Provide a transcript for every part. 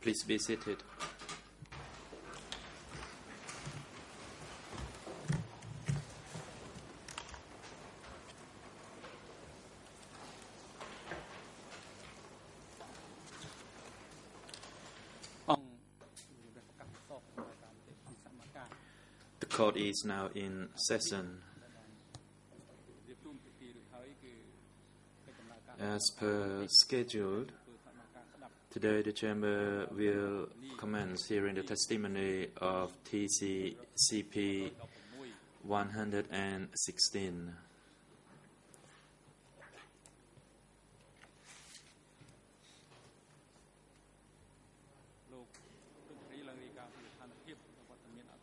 Please be seated. The court is now in session. As per scheduled, today the Chamber will commence hearing the testimony of TCCP 116.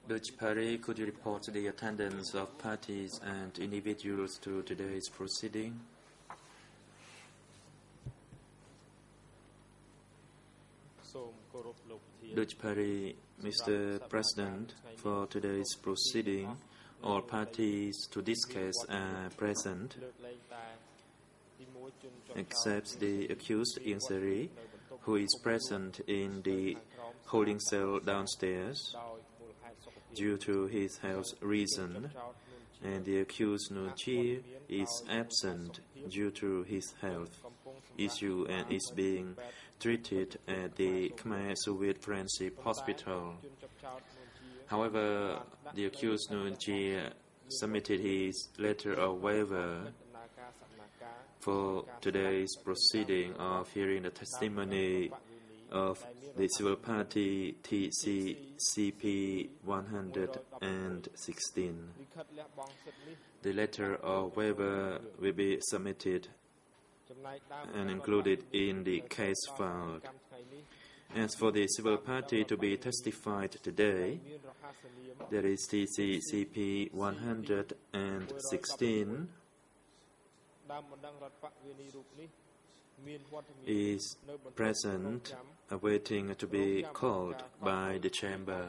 Judge Parry, could you report the attendance of parties and individuals to today's proceeding? Judge Parry, Mr. President, for today's proceeding, all parties to this case are present, except the accused Inseri, who is present in the holding cell downstairs due to his health reason, and the accused Nuon Chea is absent due to his health issue and is being treated at the Khmer Soviet Friendship Hospital. However, the accused Nuon Chea submitted his letter of waiver for today's proceeding of hearing the testimony of the civil party TCCP 116. The letter of waiver will be submitted and included in the case file. As for the civil party to be testified today, there is TCCP 116 is present, awaiting to be called by the Chamber.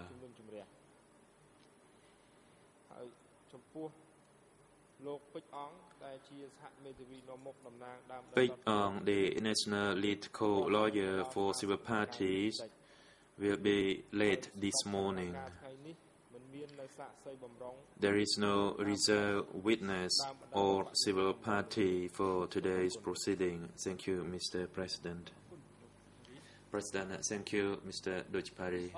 Pik Ong, the national lead co-lawyer for civil parties, will be late this morning. There is no reserved witness or civil party for today's proceeding. Thank you, Mr. President. President, thank you, Mr. Judge Parry.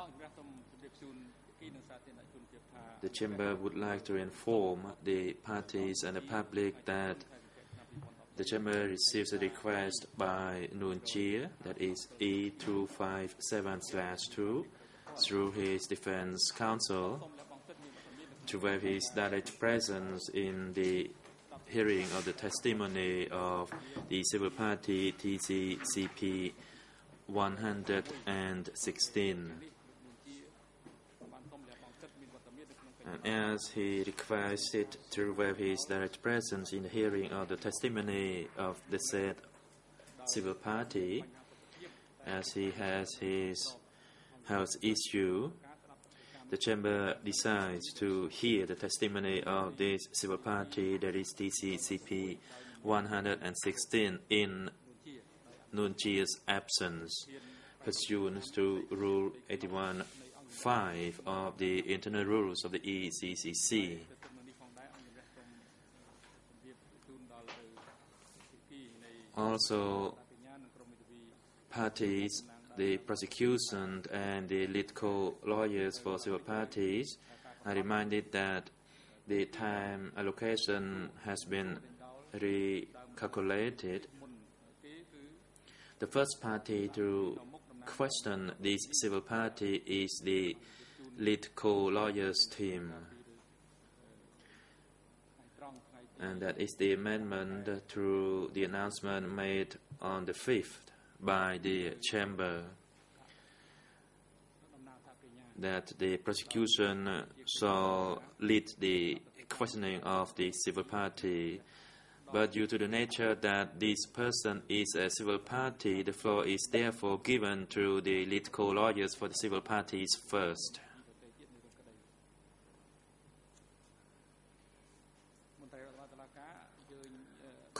The Chamber would like to inform the parties and the public that the Chamber receives a request by Nuon Chea, that is E257/2, through his defense counsel, to waive his direct presence in the hearing of the testimony of the civil party TCCP 116. And as he requested to waive his direct presence in the hearing of the testimony of the said civil party, as he has his health issue, the Chamber decides to hear the testimony of this civil party, that is TCCP 116, in Nuon Chea's absence, pursuant to Rule 81(5) of the internal rules of the ECCC. Also, parties, the prosecution and the lead co-lawyers for civil parties are reminded that the time allocation has been recalculated. The first party to question this civil party is the lead co-lawyers team, and that is the amendment to the announcement made on the 5th by the Chamber, that the prosecution shall lead the questioning of the civil party. But due to the nature that this person is a civil party, the floor is therefore given to the lead co-lawyers for the civil parties first.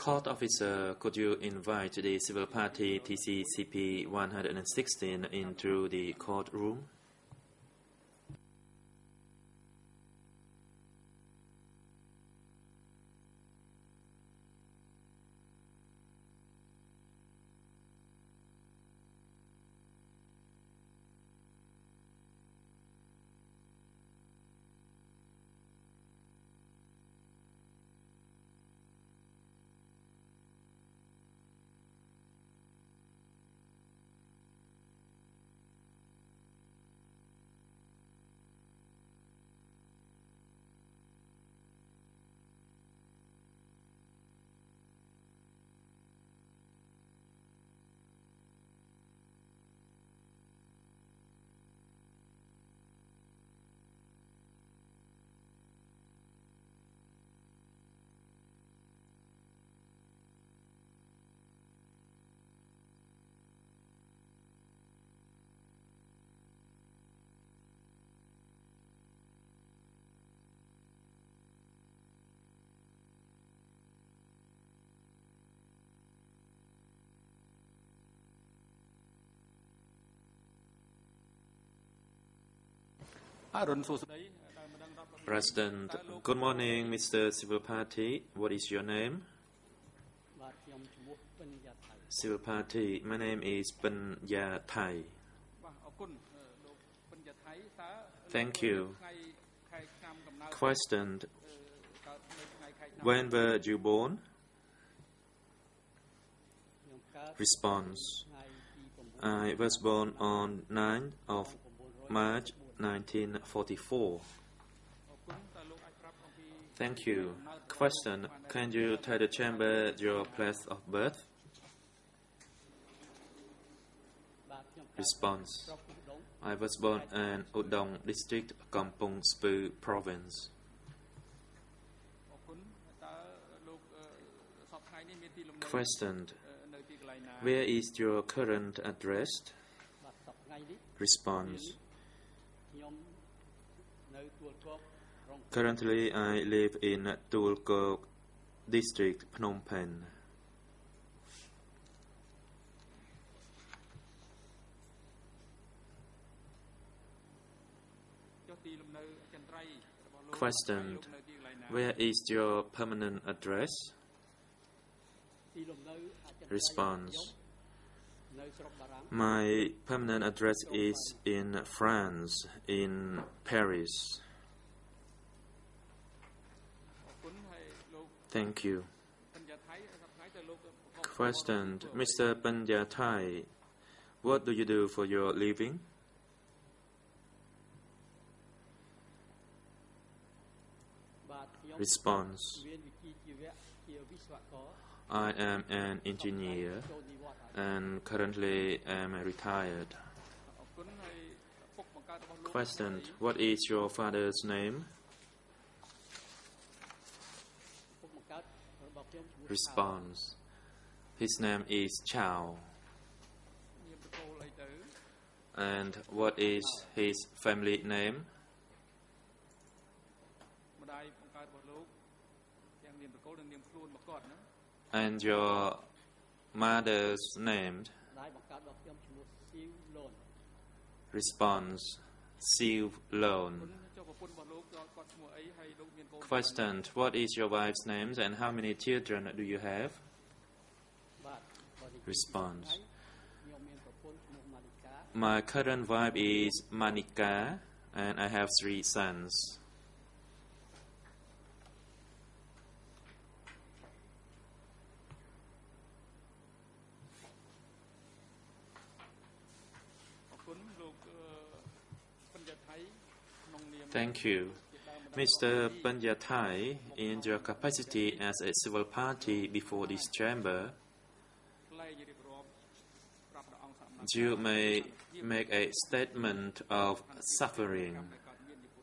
Court officer, could you invite the civil party TCCP 116 into the courtroom? President, good morning, Mr. Civil Party. What is your name? Civil Party, my name is Panya Thai. Thank you. Question, when were you born? Response, I was born on 9th of March 1944. Thank you. Question, can you tell the chamber your place of birth? Response, I was born in Udong District, Kampong Speu Province. Question, where is your current address? Response, currently I live in Tulkok District, Phnom Penh. Question, where is your permanent address? Response, my permanent address is in France, in Paris. Thank you. Question, Mr. Panya Thai, what do you do for your living? Response, I am an engineer and currently am retired. Question, what is your father's name? Response, his name is Chow. And what is his family name? And your mother's name? Response, Siu Lone. Question, what is your wife's name and how many children do you have? Response, my current wife is Manika and I have 3 sons. Thank you. Mr. Panya Thai, in your capacity as a civil party before this chamber, you may make a statement of suffering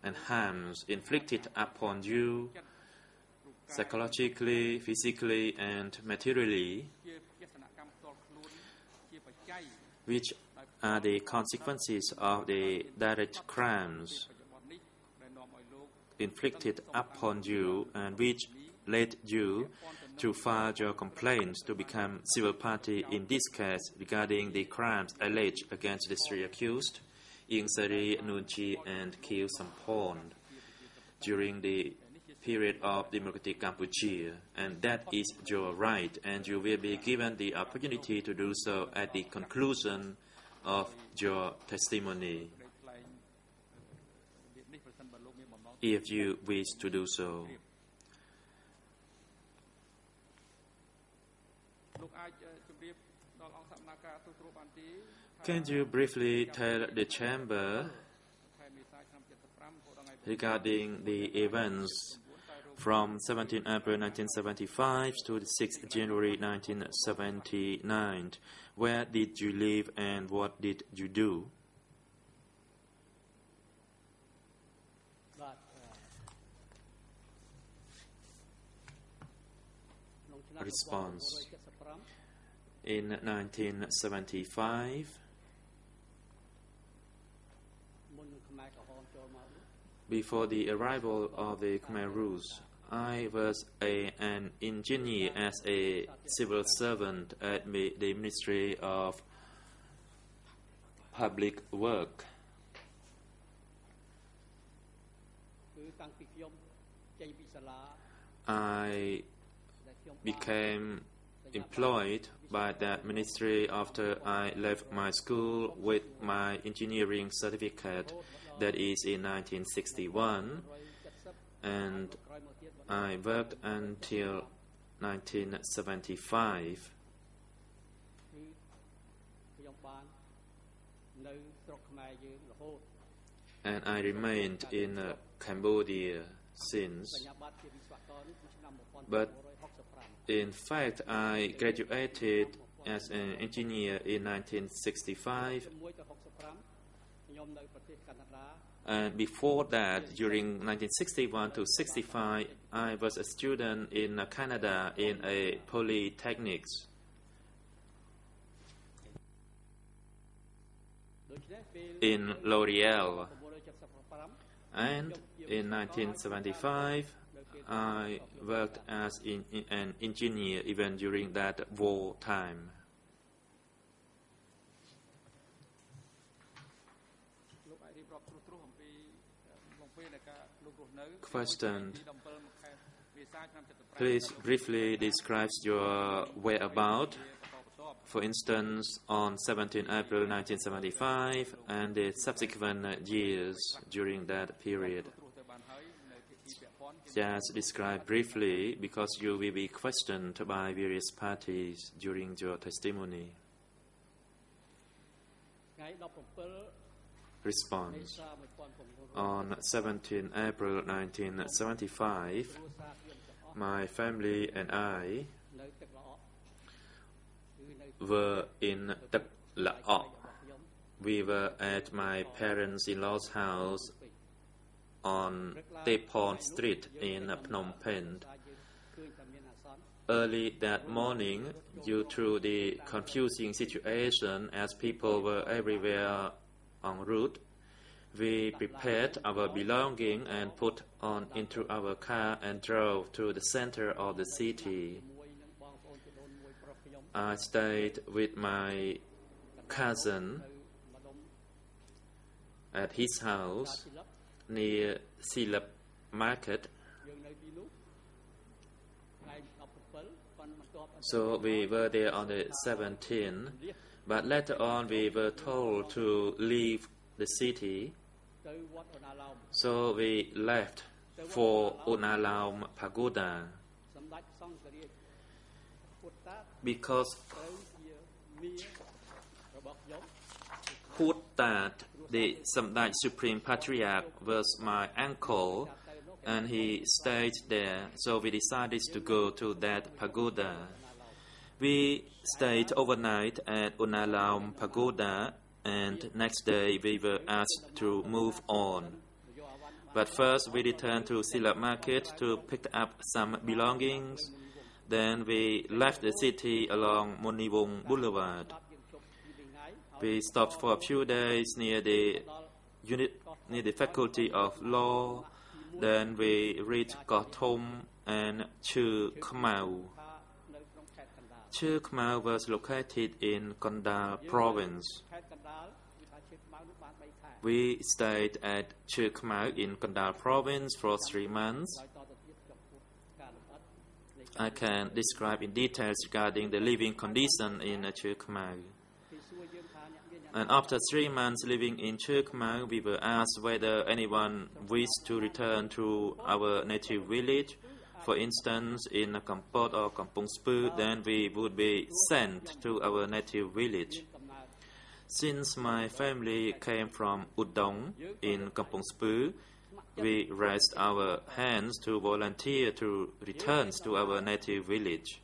and harms inflicted upon you psychologically, physically, and materially, which are the consequences of the direct crimes inflicted upon you and which led you to file your complaints to become civil party in this case regarding the crimes alleged against the three accused, Ieng Sari, Nunchi, and Khieu Sampon, during the period of democratic Cambodia, and that is your right, and you will be given the opportunity to do so at the conclusion of your testimony, if you wish to do so. Can you briefly tell the chamber regarding the events from 17 April 1975 to the 6th January 1979? Where did you live and what did you do? Response. In 1975, before the arrival of the Khmer Rouge, I was an engineer as a civil servant at the Ministry of Public Work. I became employed by that ministry after I left my school with my engineering certificate, that is in 1961, and I worked until 1975. And I remained in Cambodia since. But in fact, I graduated as an engineer in 1965. And before that, during 1961 to 65, I was a student in Canada in a polytechnics. In L'Oreal. And in 1975, I worked as an engineer even during that war time. Question. Please briefly describe your whereabouts. For instance, on 17 April 1975 and the subsequent years during that period. Just describe briefly, because you will be questioned by various parties during your testimony. Response. On 17 April 1975, my family and I were in Tak Laok. We were at my parents-in-law's house on Tepon Street in Phnom Penh. Early that morning, due to the confusing situation as people were everywhere en route, we prepared our belongings and put on into our car and drove to the center of the city. I stayed with my cousin at his house near Silap Market. So we were there on the 17th, but later on we were told to leave the city. So we left for Unalaum Pagoda. Because Putat, the Samdai Supreme Patriarch, was my uncle, and he stayed there, so we decided to go to that pagoda. We stayed overnight at Unalaum Pagoda, and next day we were asked to move on. But first we returned to Silap Market to pick up some belongings. Then we left the city along Moniwong Boulevard. We stopped for a few days near the Faculty of Law. Then we reached Kotom and Chư Khmau. Chư Khmer was located in Kandal province. We stayed at Chư Khmer in Kandal province for 3 months. I can describe in details regarding the living condition in Chư Khmer. And after 3 months living in Chư Khmer, we were asked whether anyone wished to return to our native village. For instance, in Kampot or Kampong Speu, then we would be sent to our native village. Since my family came from Udong in Kampong Speu, we raised our hands to volunteer to return to our native village.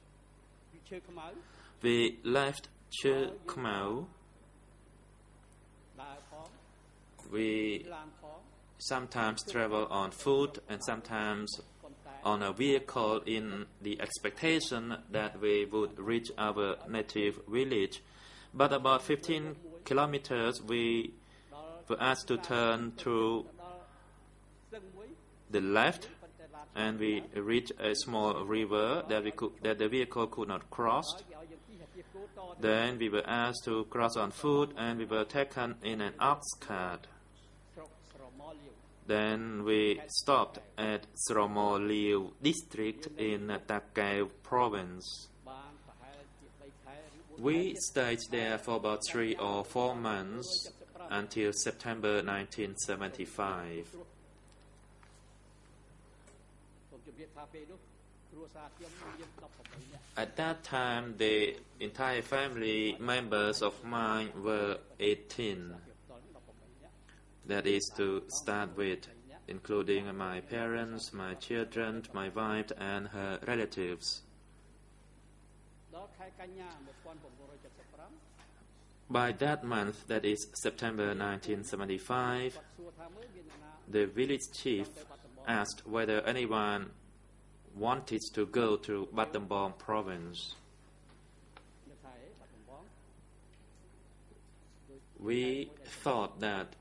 We left Chư Khmer. We sometimes travel on foot and sometimes on a vehicle in the expectation that we would reach our native village. But about 15 kilometers, we were asked to turn to the left, and we reached a small river that the vehicle could not cross. Then we were asked to cross on foot, and we were taken in an ox cart. Then we stopped at Sromo Liu district in Takeo province. We stayed there for about 3 or 4 months until September 1975. At that time, the entire family members of mine were 18. That is to start with, including my parents, my children, my wife, and her relatives. By that month, that is September 1975, the village chief asked whether anyone wanted to go to Battambang province. We thought that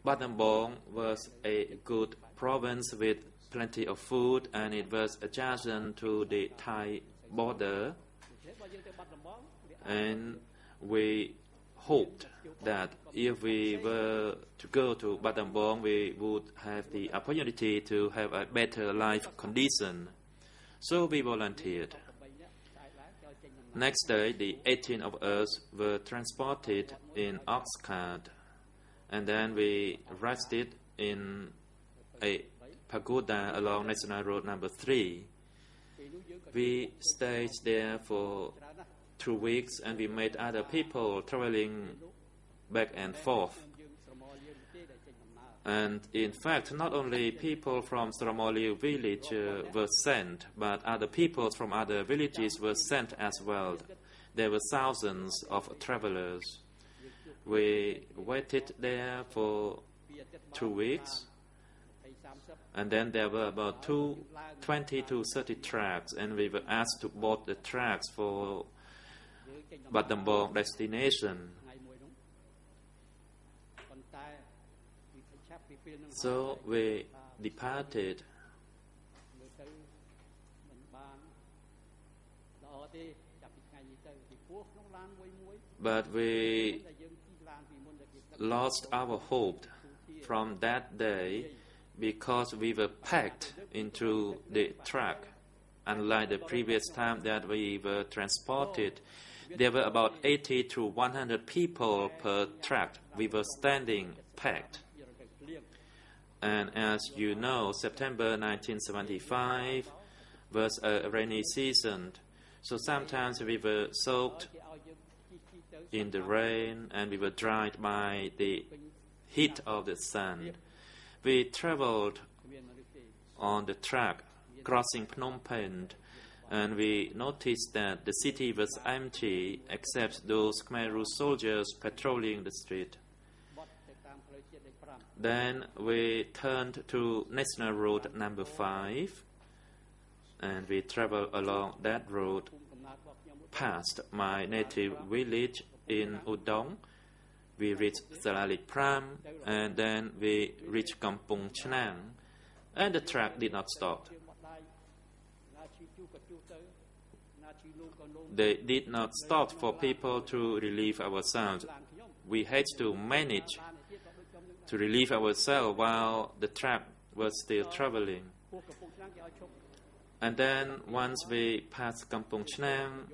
Battambang was a good province with plenty of food, and it was adjacent to the Thai border. And we hoped that if we were to go to Battambang, we would have the opportunity to have a better life condition. So we volunteered. Next day, the 18 of us were transported in ox cart, and then we rested in a pagoda along National Road number 3. We stayed there for 2 weeks, and we met other people traveling back and forth. And in fact, not only people from Sramoliu village were sent, but other people from other villages were sent as well. There were thousands of travelers. We waited there for 2 weeks, and then there were about 20 to 30 tracks, and we were asked to board the tracks for Battambang destination. So we departed. But we lost our hope from that day because we were packed into the truck. Unlike the previous time that we were transported, there were about 80 to 100 people per truck. We were standing packed. And as you know, September 1975 was a rainy season. So sometimes we were soaked in the rain, and we were dried by the heat of the sun. We traveled on the truck crossing Phnom Penh, and we noticed that the city was empty except those Khmer Rouge soldiers patrolling the street. Then we turned to National Road number 5, and we traveled along that road past my native village in Udong. We reached Salalit Pram, and then we reached Kampong Chnang, and the truck did not stop. they did not stop for people to relieve ourselves. We had to manage to relieve ourselves while the trap was still traveling. And then once we passed Kampong Chnang,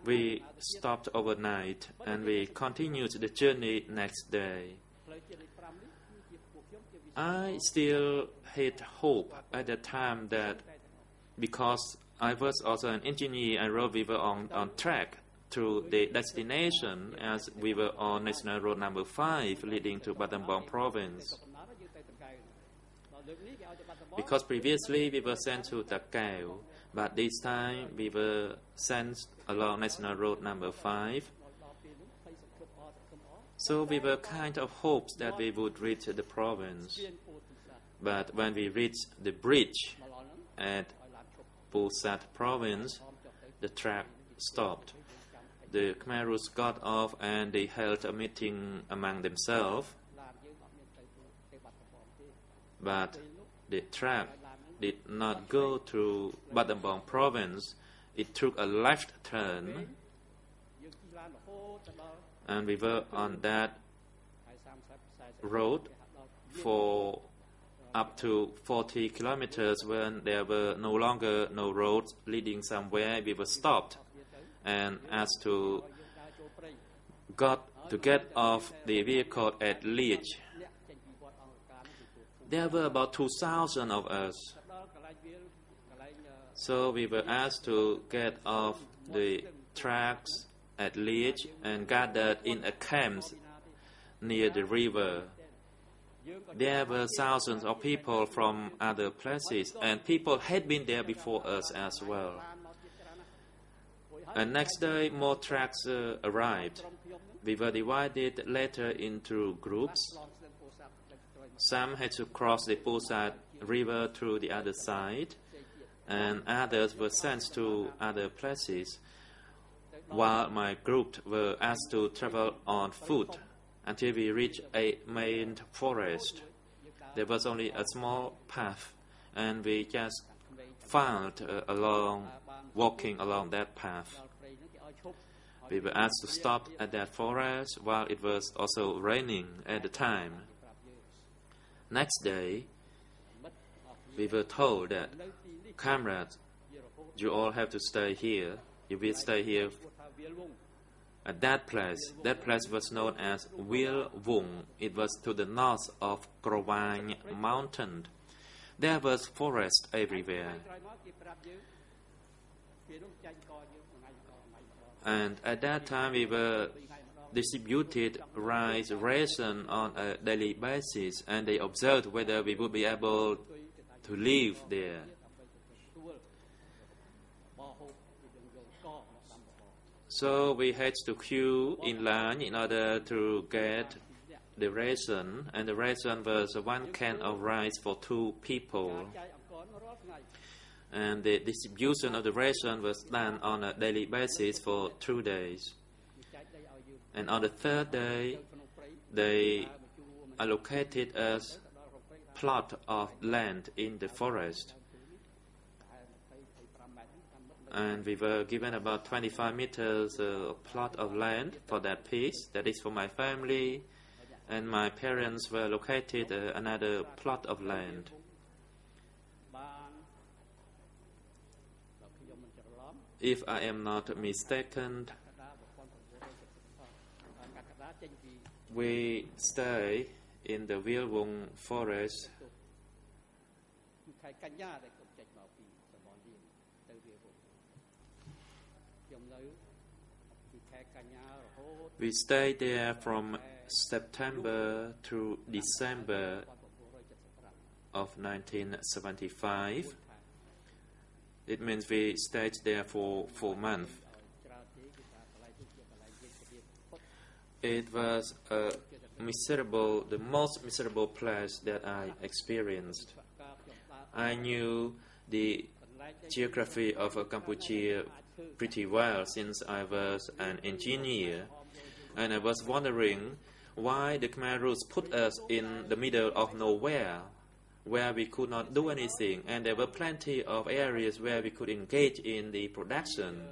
we stopped overnight and we continued the journey next day. I still had hope at the time that because I was also an engineer, I wrote we were on track to the destination as we were on National Road number 5 leading to Battambang province. Because previously we were sent to Takeo, but this time we were sent along National Road number 5. So we were kind of hopes that we would reach the province. But when we reached the bridge at Pusat province, the track stopped. The Khmer Rouge got off and they held a meeting among themselves. But the track did not go to Battambang province. It took a left turn, and we were on that road for up to 40 kilometers. When there were no longer no roads leading somewhere, we were stopped and asked to get off the vehicle at Liege. There were about 2,000 of us. So we were asked to get off the tracks at Liege and gathered in a camp near the river. There were thousands of people from other places, and people had been there before us as well. And next day, more tracks arrived. We were divided later into groups. Some had to cross the Pusat river to the other side, and others were sent to other places, while my group were asked to travel on foot until we reached a main forest. There was only a small path, and we just found walking along that path. We were asked to stop at that forest while it was also raining at the time. Next day, we were told that, comrades, you all have to stay here. You will stay here at that place. That place was known as Wil Vung. It was to the north of Krovang mountain. There was forest everywhere. And at that time we were distributed rice ration on a daily basis, and they observed whether we would be able to live there. So we had to queue in line in order to get the ration, and the ration was 1 can of rice for 2 people. And the distribution of the ration was done on a daily basis for 2 days. And on the 3rd day, they allocated us a plot of land in the forest. And we were given about 25 meters plot of land for that piece. That is for my family. And my parents were located another plot of land. If I am not mistaken, we stay in the Wil Vung forest We stayed there from September to December of 1975. It means we stayed there for 4 months. It was the most miserable place that I experienced. I knew the geography of Cambodia pretty well since I was an engineer, and I was wondering why the Khmer Rouge put us in the middle of nowhere, where we could not do anything, and there were plenty of areas where we could engage in the production.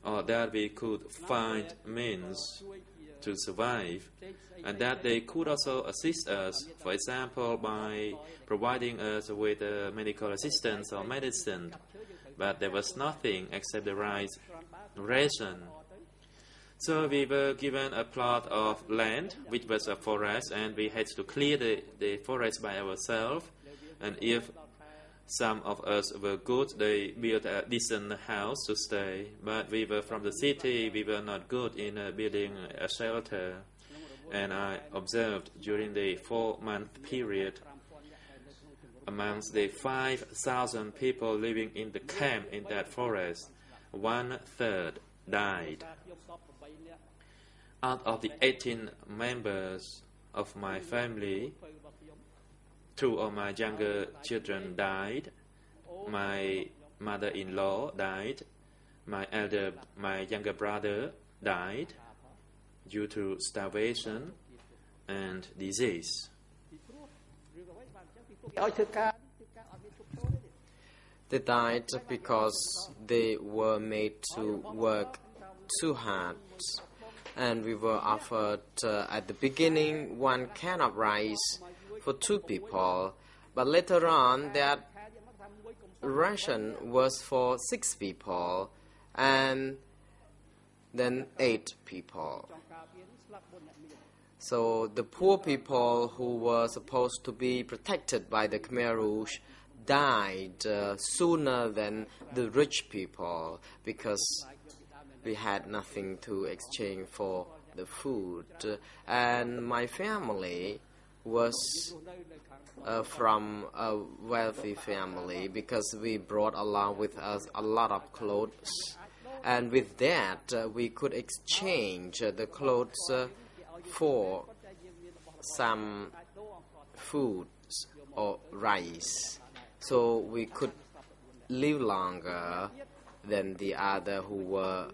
or that we could find means to survive, and that they could also assist us, for example, by providing us with medical assistance or medicine. But there was nothing except the rice ration. So we were given a plot of land, which was a forest, and we had to clear the forest by ourselves. And if some of us were good, they built a decent house to stay. But we were from the city, we were not good in building a shelter. And I observed during the 4-month period, amongst the 5,000 people living in the camp in that forest, 1/3 died. Out of the 18 members of my family, 2 of my younger children died. My mother-in-law died. My younger brother died due to starvation and disease. They died because they were made to work too hard. And we were offered at the beginning 1 can of rice for 2 people, but later on that ration was for 6 people and then 8 people. So the poor people who were supposed to be protected by the Khmer Rouge died sooner than the rich people because we had nothing to exchange for the food. And my family was from a wealthy family because we brought along with us a lot of clothes. And with that, we could exchange the clothes for some foods or rice. So we could live longer than the other who were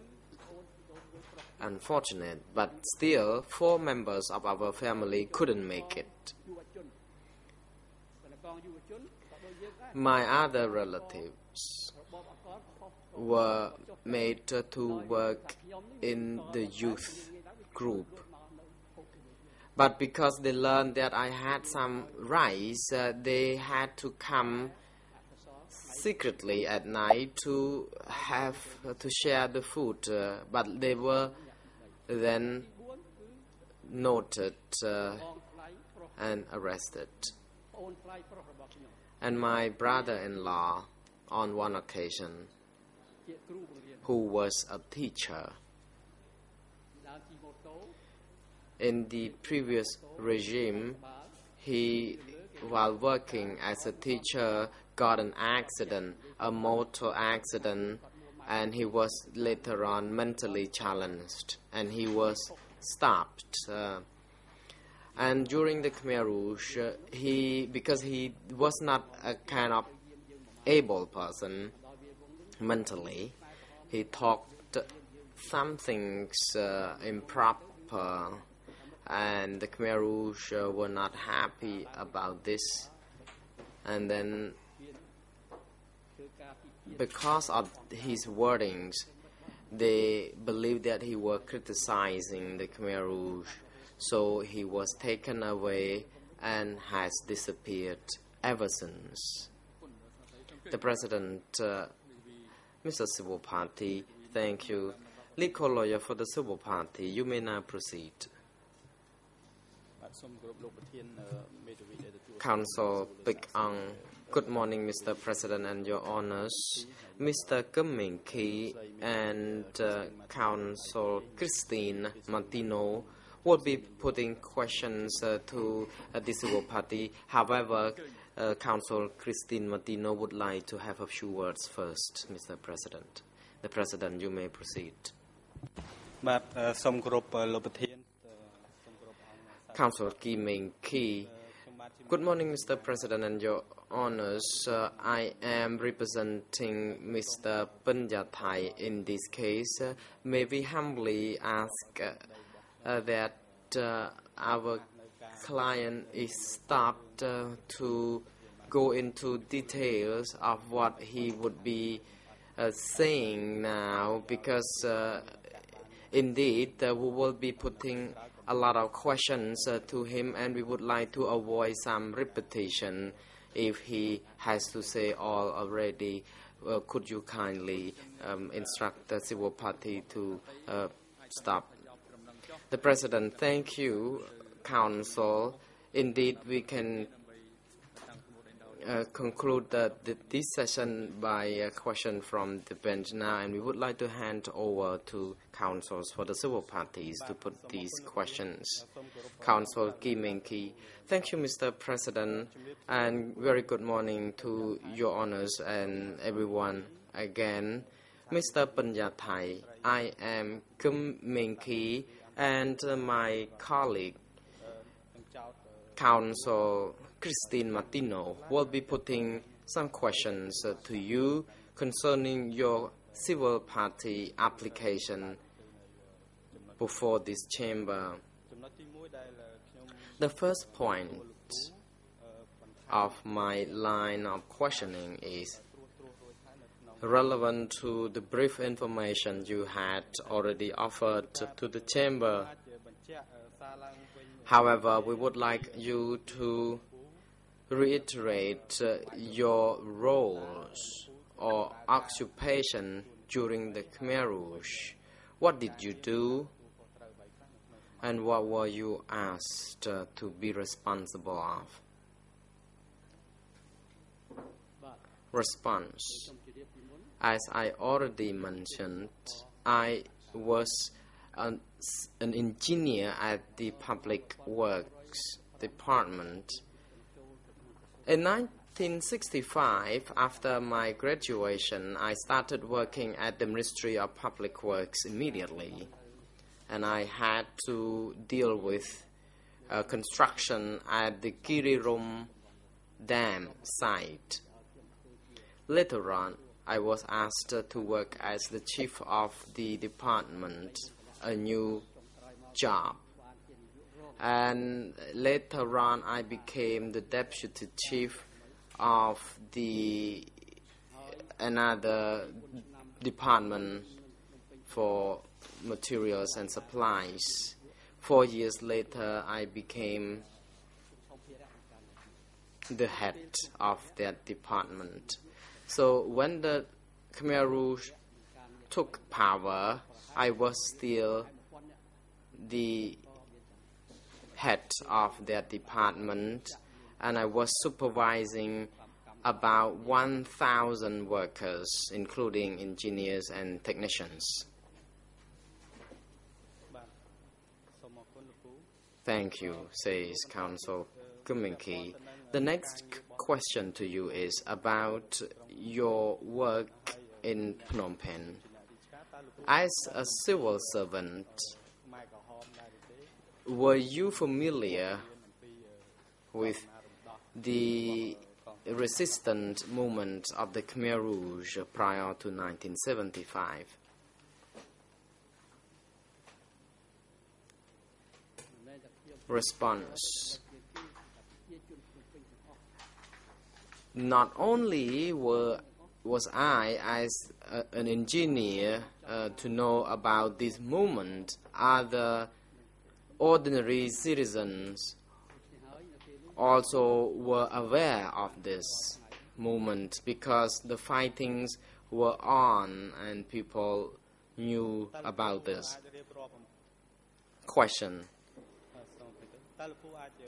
unfortunate, but still 4 members of our family couldn't make it. My other relatives were made to work in the youth group. But because they learned that I had some rice, they had to come secretly at night to share the food. But they were then noted and arrested. And my brother-in-law, on one occasion, who was a teacher, in the previous regime, he, while working as a teacher, got an accident, a motor accident, and he was later on mentally challenged, and he was stopped. And during the Khmer Rouge, because he was not a kind of able person mentally, he talked some things improper, and the Khmer Rouge were not happy about this. And then, because of his wordings, they believed that he was criticizing the Khmer Rouge. So he was taken away and has disappeared ever since. The President, Mr. Civil Party, thank you. Legal lawyer for the Civil Party, you may now proceed. Council Big Ang. Good morning, Mr. President and Your Honors. Mr. Kim Ki and Council Christine Martino will be putting questions to the Civil Party. However, Council Christine Martino would like to have a few words first, Mr. President. The President, you may proceed. Council Kim Ki. Good morning, Mr. President and Your Honors. I am representing Mr. Penyathai in this case. May we humbly ask that our client is stopped to go into details of what he would be saying now, because indeed we will be putting a lot of questions to him, and we would like to avoid some repetition. If he has to say all already, could you kindly instruct the civil party to stop? The President, thank you, Council. Indeed, we can conclude this session by a question from the bench now, and we would like to hand over to councils for the civil parties to put these questions. Council Kim Meng-ki. Thank you, Mr. President, and very good morning to your honors and everyone again. Mr. Panyathai, I am Kim Meng-ki, and my colleague, Council Christine Martino, will be putting some questions to you concerning your civil party application before this chamber. The first point of my line of questioning is relevant to the brief information you had already offered to the chamber. However, we would like you to reiterate your roles or occupation during the Khmer Rouge. What did you do, and what were you asked to be responsible of? Response. As I already mentioned, I was an engineer at the Public Works Department. In 1965, after my graduation, I started working at the Ministry of Public Works immediately, and I had to deal with construction at the Kirirom Dam site. Later on, I was asked to work as the chief of the department, a new job. And later on, I became the deputy chief of another department for materials and supplies. 4 years later, I became the head of that department. So when the Khmer Rouge took power, I was still the head of that department, and I was supervising about 1,000 workers, including engineers and technicians. Thank you, says Council Kim Meng-ki. The next question to you is about your work in Phnom Penh. As a civil servant, were you familiar with the resistance movement of the Khmer Rouge prior to 1975? Response. Not only was I, as an engineer, to know about this movement, other ordinary citizens also were aware of this movement because the fightings were on and people knew about this. Question.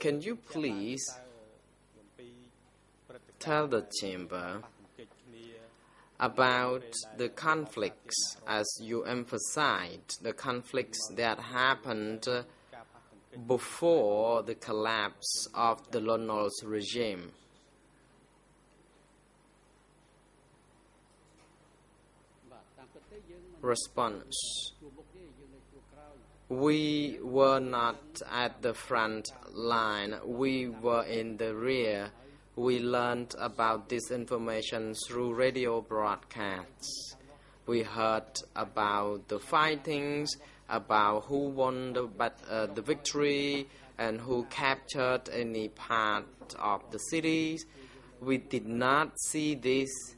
Can you please tell the chamber about the conflicts, as you emphasized, the conflicts that happened before the collapse of the Lon Nol's regime? Response. We were not at the front line. We were in the rear. We learned about this information through radio broadcasts. We heard about the fightings, about who won the victory and who captured any part of the cities. We did not see this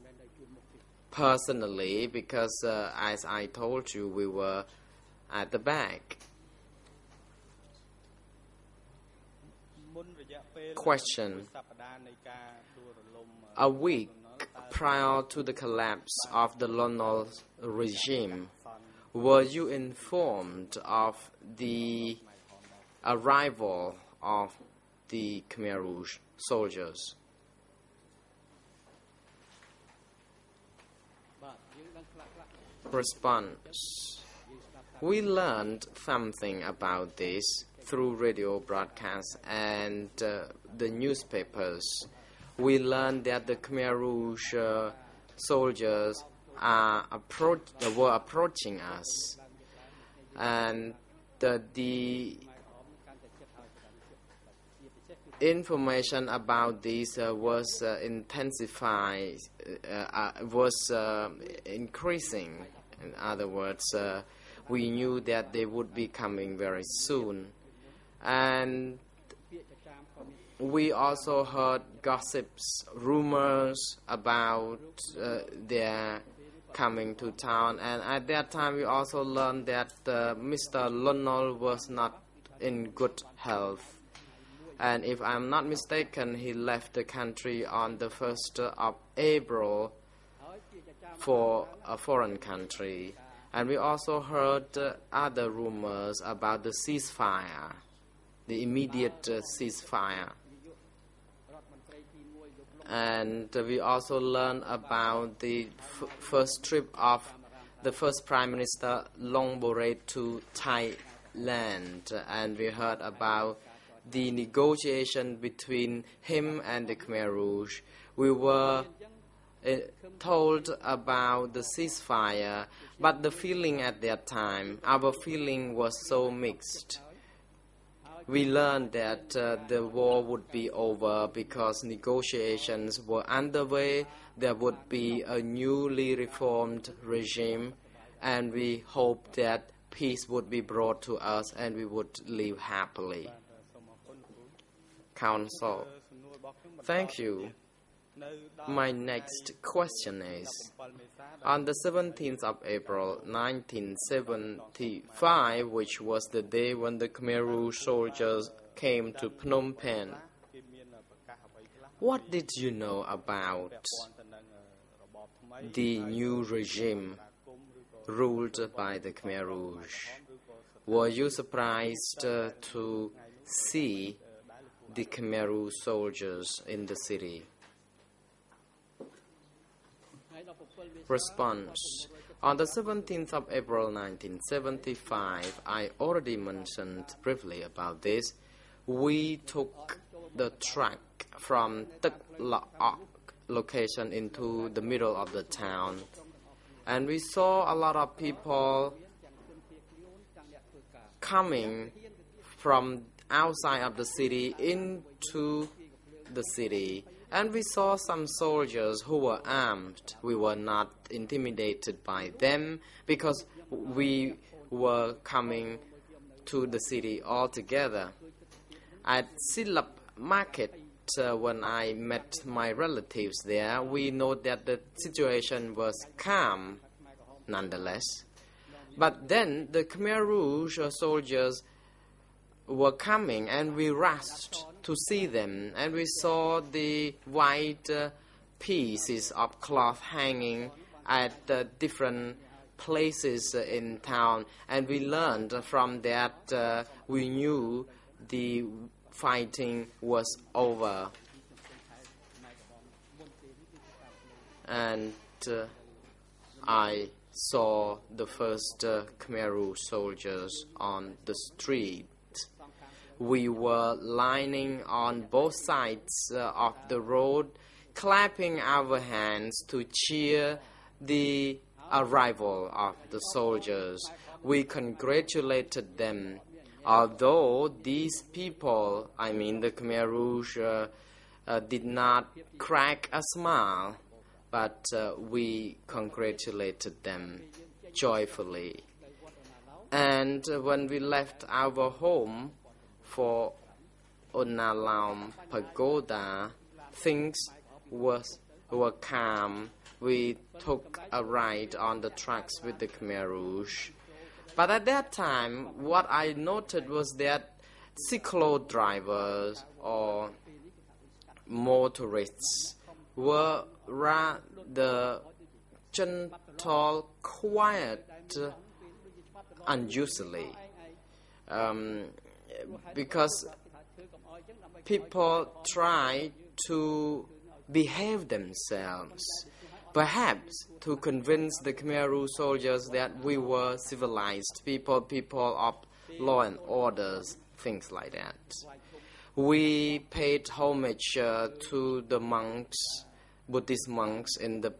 personally because, as I told you, we were at the back. Question. A week prior to the collapse of the Lonol regime, were you informed of the arrival of the Khmer Rouge soldiers? Response. We learned something about this through radio broadcasts and the newspapers. We learned that the Khmer Rouge soldiers were approaching us, and the information about this was increasing. In other words, we knew that they would be coming very soon, and we also heard gossips, rumors about their coming to town, and at that time we also learned that Mr. Lonol was not in good health. And if I'm not mistaken, he left the country on the 1st of April for a foreign country. And we also heard other rumors about the ceasefire, the immediate ceasefire. And we also learned about the first trip of the first Prime Minister Long Boret to Thailand. And we heard about the negotiation between him and the Khmer Rouge. We were told about the ceasefire, but the feeling at that time, our feeling was so mixed. We learned that the war would be over because negotiations were underway. There would be a newly reformed regime, and we hoped that peace would be brought to us and we would live happily. Counsel. Thank you. My next question is, on the 17th of April 1975, which was the day when the Khmer Rouge soldiers came to Phnom Penh, what did you know about the new regime ruled by the Khmer Rouge? Were you surprised to see the Khmer Rouge soldiers in the city? Response. On the 17th of April 1975, I already mentioned briefly about this. We took the track from Tek Laok location into the middle of the town, and we saw a lot of people coming from outside of the city into the city, and we saw some soldiers who were armed. We were not intimidated by them because we were coming to the city all together. At Silap Market, when I met my relatives there, we know that the situation was calm nonetheless. But then the Khmer Rouge soldiers were coming, and we rushed to see them, and we saw the white pieces of cloth hanging at different places in town, and we learned from that we knew the fighting was over. And I saw the first Khmer Rouge soldiers on the street. We were lining on both sides of the road, clapping our hands to cheer the arrival of the soldiers. We congratulated them. Although these people, I mean the Khmer Rouge, did not crack a smile, but we congratulated them joyfully. And when we left our home for Onalaum Pagoda, things were calm. we took a ride on the trucks with the Khmer Rouge. But at that time, what I noted was that cyclo drivers or motorists were rather gentle, quiet, unusually, because people try to behave themselves, perhaps to convince the Khmer Rouge soldiers that we were civilized people of law and orders, things like that. We paid homage to the monks, Buddhist monks in the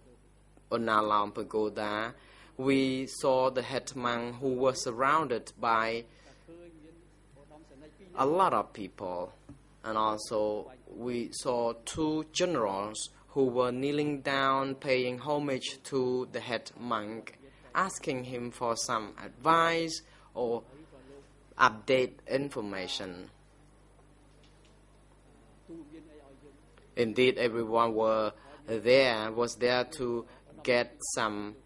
Onalam Pagoda. We saw the hetman who was surrounded by a lot of people, and also we saw two generals who were kneeling down paying homage to the head monk, asking him for some advice or update information. Indeed, everyone was there to get some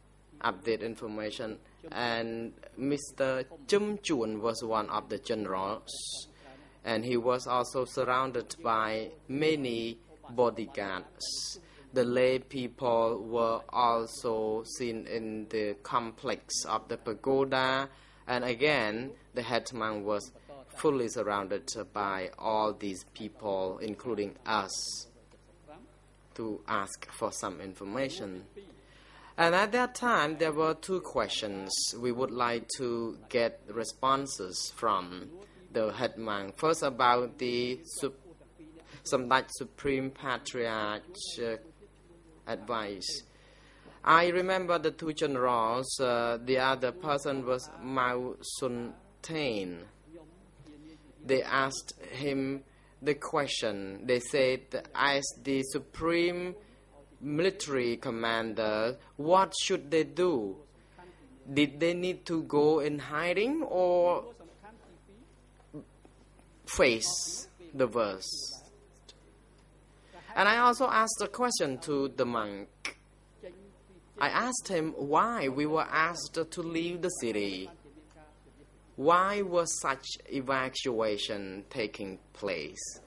update information, and Mr. Chum Chun was one of the generals, and he was also surrounded by many bodyguards. The lay people were also seen in the complex of the pagoda, and again the hetman was fully surrounded by all these people, including us, to ask for some information. And at that time, there were two questions we would like to get responses from the hetman. First, about the Samdech Supreme Patriarch advice. I remember the two generals. The other person was Mao Sun Tain. They asked him the question. They said, as the supreme military commander, what should they do? Did they need to go in hiding or face the worst? And I also asked a question to the monk. I asked him why we were asked to leave the city. Why was such evacuation taking place?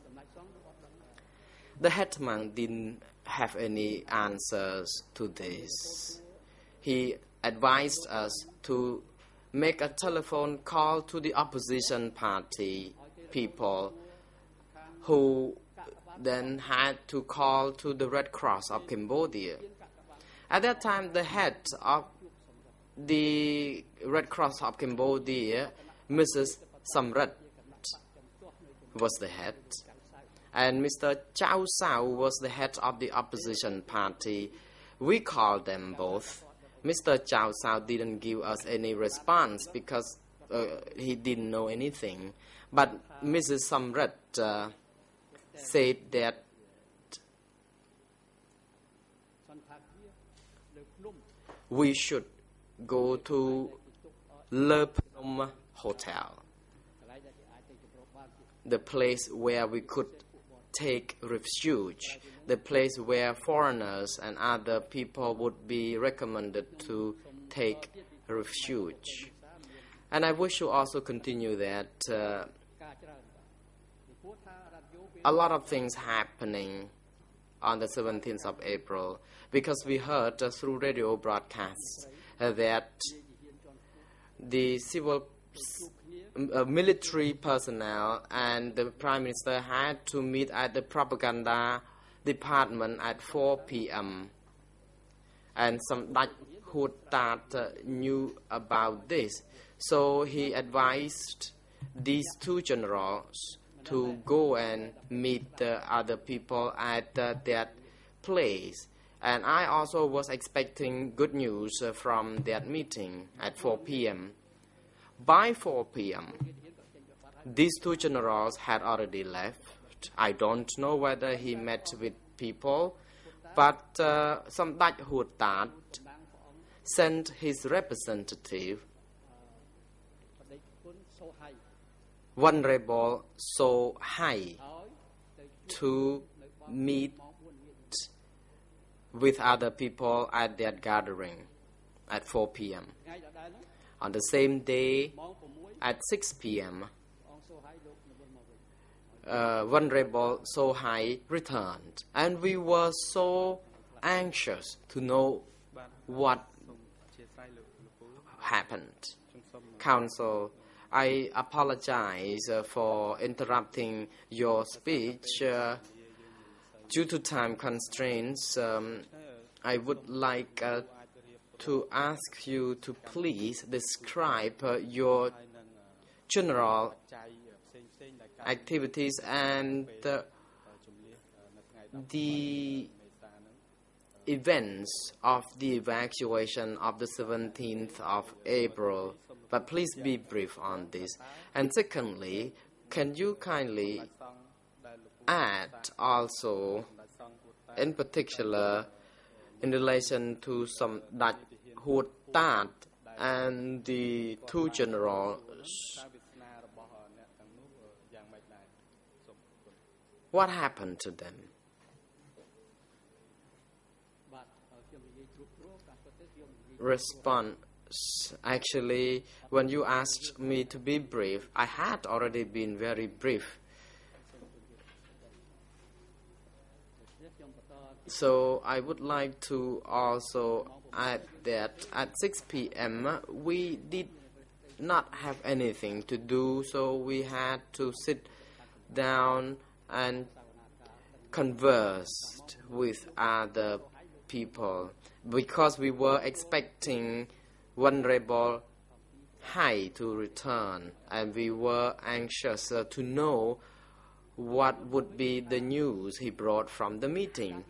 The hetman didn't have any answers to this. He advised us to make a telephone call to the opposition party people, who then had to call to the Red Cross of Cambodia. At that time, the head of the Red Cross of Cambodia, Mrs. Samrat, was the head, and Mr. Chau Sao was the head of the opposition party. We called them both. Mr. Chau Sao didn't give us any response because he didn't know anything. But Mrs. Samrat said that we should go to Le Phnom Hotel, the place where we could take refuge, the place where foreigners and other people would be recommended to take refuge. And I wish to also continue that a lot of things happening on the 17th of April, because we heard through radio broadcasts that the civil military personnel and the Prime Minister had to meet at the propaganda department at 4 p.m. And Samdech Hutat knew about this, so he advised these two generals to go and meet the other people at that place. And I also was expecting good news from that meeting at 4 p.m. By 4 p.m., these two generals had already left. I don't know whether he met with people, but Samdech Hutat sent his representative, Venerable So Hai, to meet with other people at that gathering at 4 p.m. On the same day, at 6 p.m., Venerable Sohai returned, and we were so anxious to know what happened. Council, I apologize for interrupting your speech. Due to time constraints, I would like to ask you to please describe your general activities and the events of the evacuation of the 17th of April. But please be brief on this. And secondly, can you kindly add also, in particular, in relation to some Dutch who died and the two generals, what happened to them? Response. Actually, when you asked me to be brief, I had already been very brief. So I would like to also add that at 6 p.m. we did not have anything to do, so we had to sit down and conversed with other people because we were expecting Venerable Hai to return, and we were anxious to know what would be the news he brought from the meeting.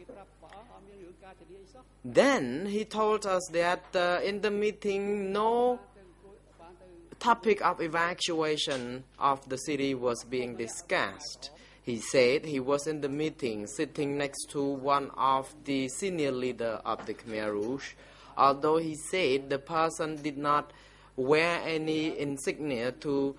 Then he told us that in the meeting no topic of evacuation of the city was being discussed. He said he was in the meeting sitting next to one of the senior leaders of the Khmer Rouge, although he said the person did not wear any insignia to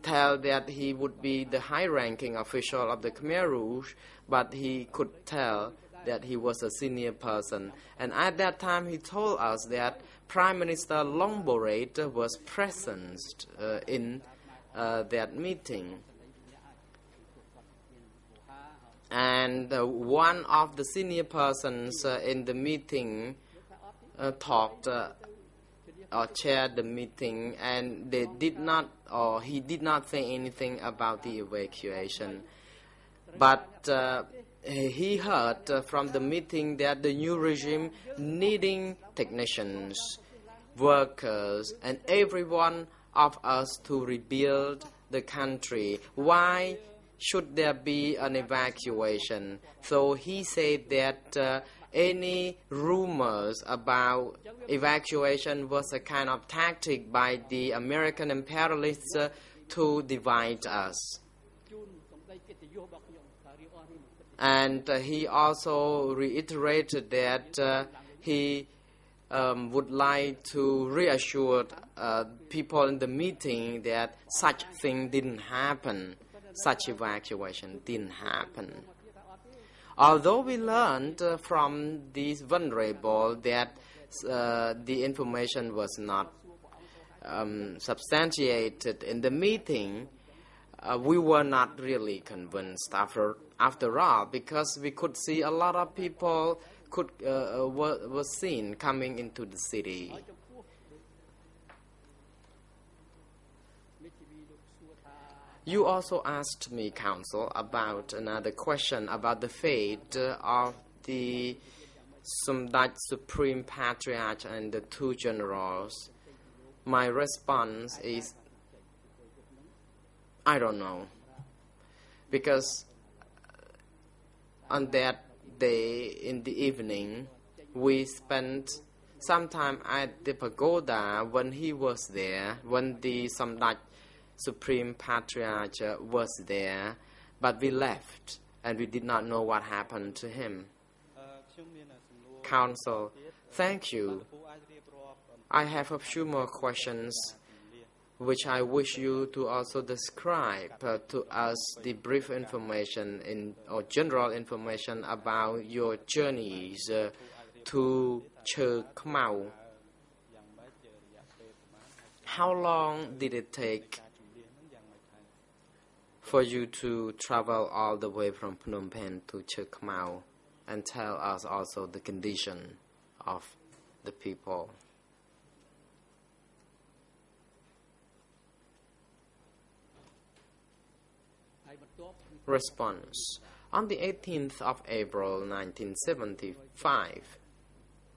tell that he would be the high-ranking official of the Khmer Rouge, but he could tell that he was a senior person. And at that time he told us that Prime Minister Longborate was present in that meeting. And one of the senior persons in the meeting talked or chaired the meeting, and they did not, or he did not say anything about the evacuation. But he heard from the meeting that the new regime needing technicians, workers, and every one of us to rebuild the country. Why should there be an evacuation? So he said that any rumors about evacuation was a kind of tactic by the American imperialists to divide us. And he also reiterated that he would like to reassure people in the meeting that such thing didn't happen. Such evacuation didn't happen. Although we learned from these Venerable that the information was not substantiated in the meeting, we were not really convinced after all, because we could see a lot of people were seen coming into the city. You also asked me, Council, about another question about the fate of the Dutch Supreme Patriarch and the two generals. My response is, I don't know. Because on that day in the evening, we spent some time at the pagoda when he was there, when the Dutch Supreme Patriarch was there, but we left and we did not know what happened to him. Council, thank you. I have a few more questions. which I wish you to also describe to us the brief information or general information about your journeys to Chơ Khmau. How long did it take for you to travel all the way from Phnom Penh to Chơ Khmau? And tell us also the condition of the people. Response. On the 18th of April 1975,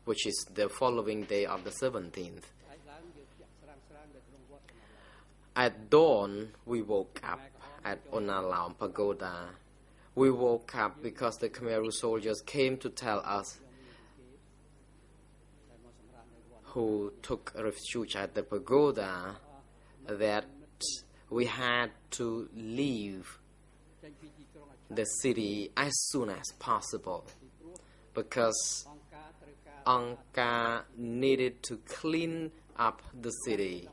which is the following day of the 17th, at dawn we woke up at Onalaum Pagoda. We woke up because the Khmer Rouge soldiers came to tell us, who took refuge at the pagoda, that we had to leave the city as soon as possible because Angka needed to clean up the city.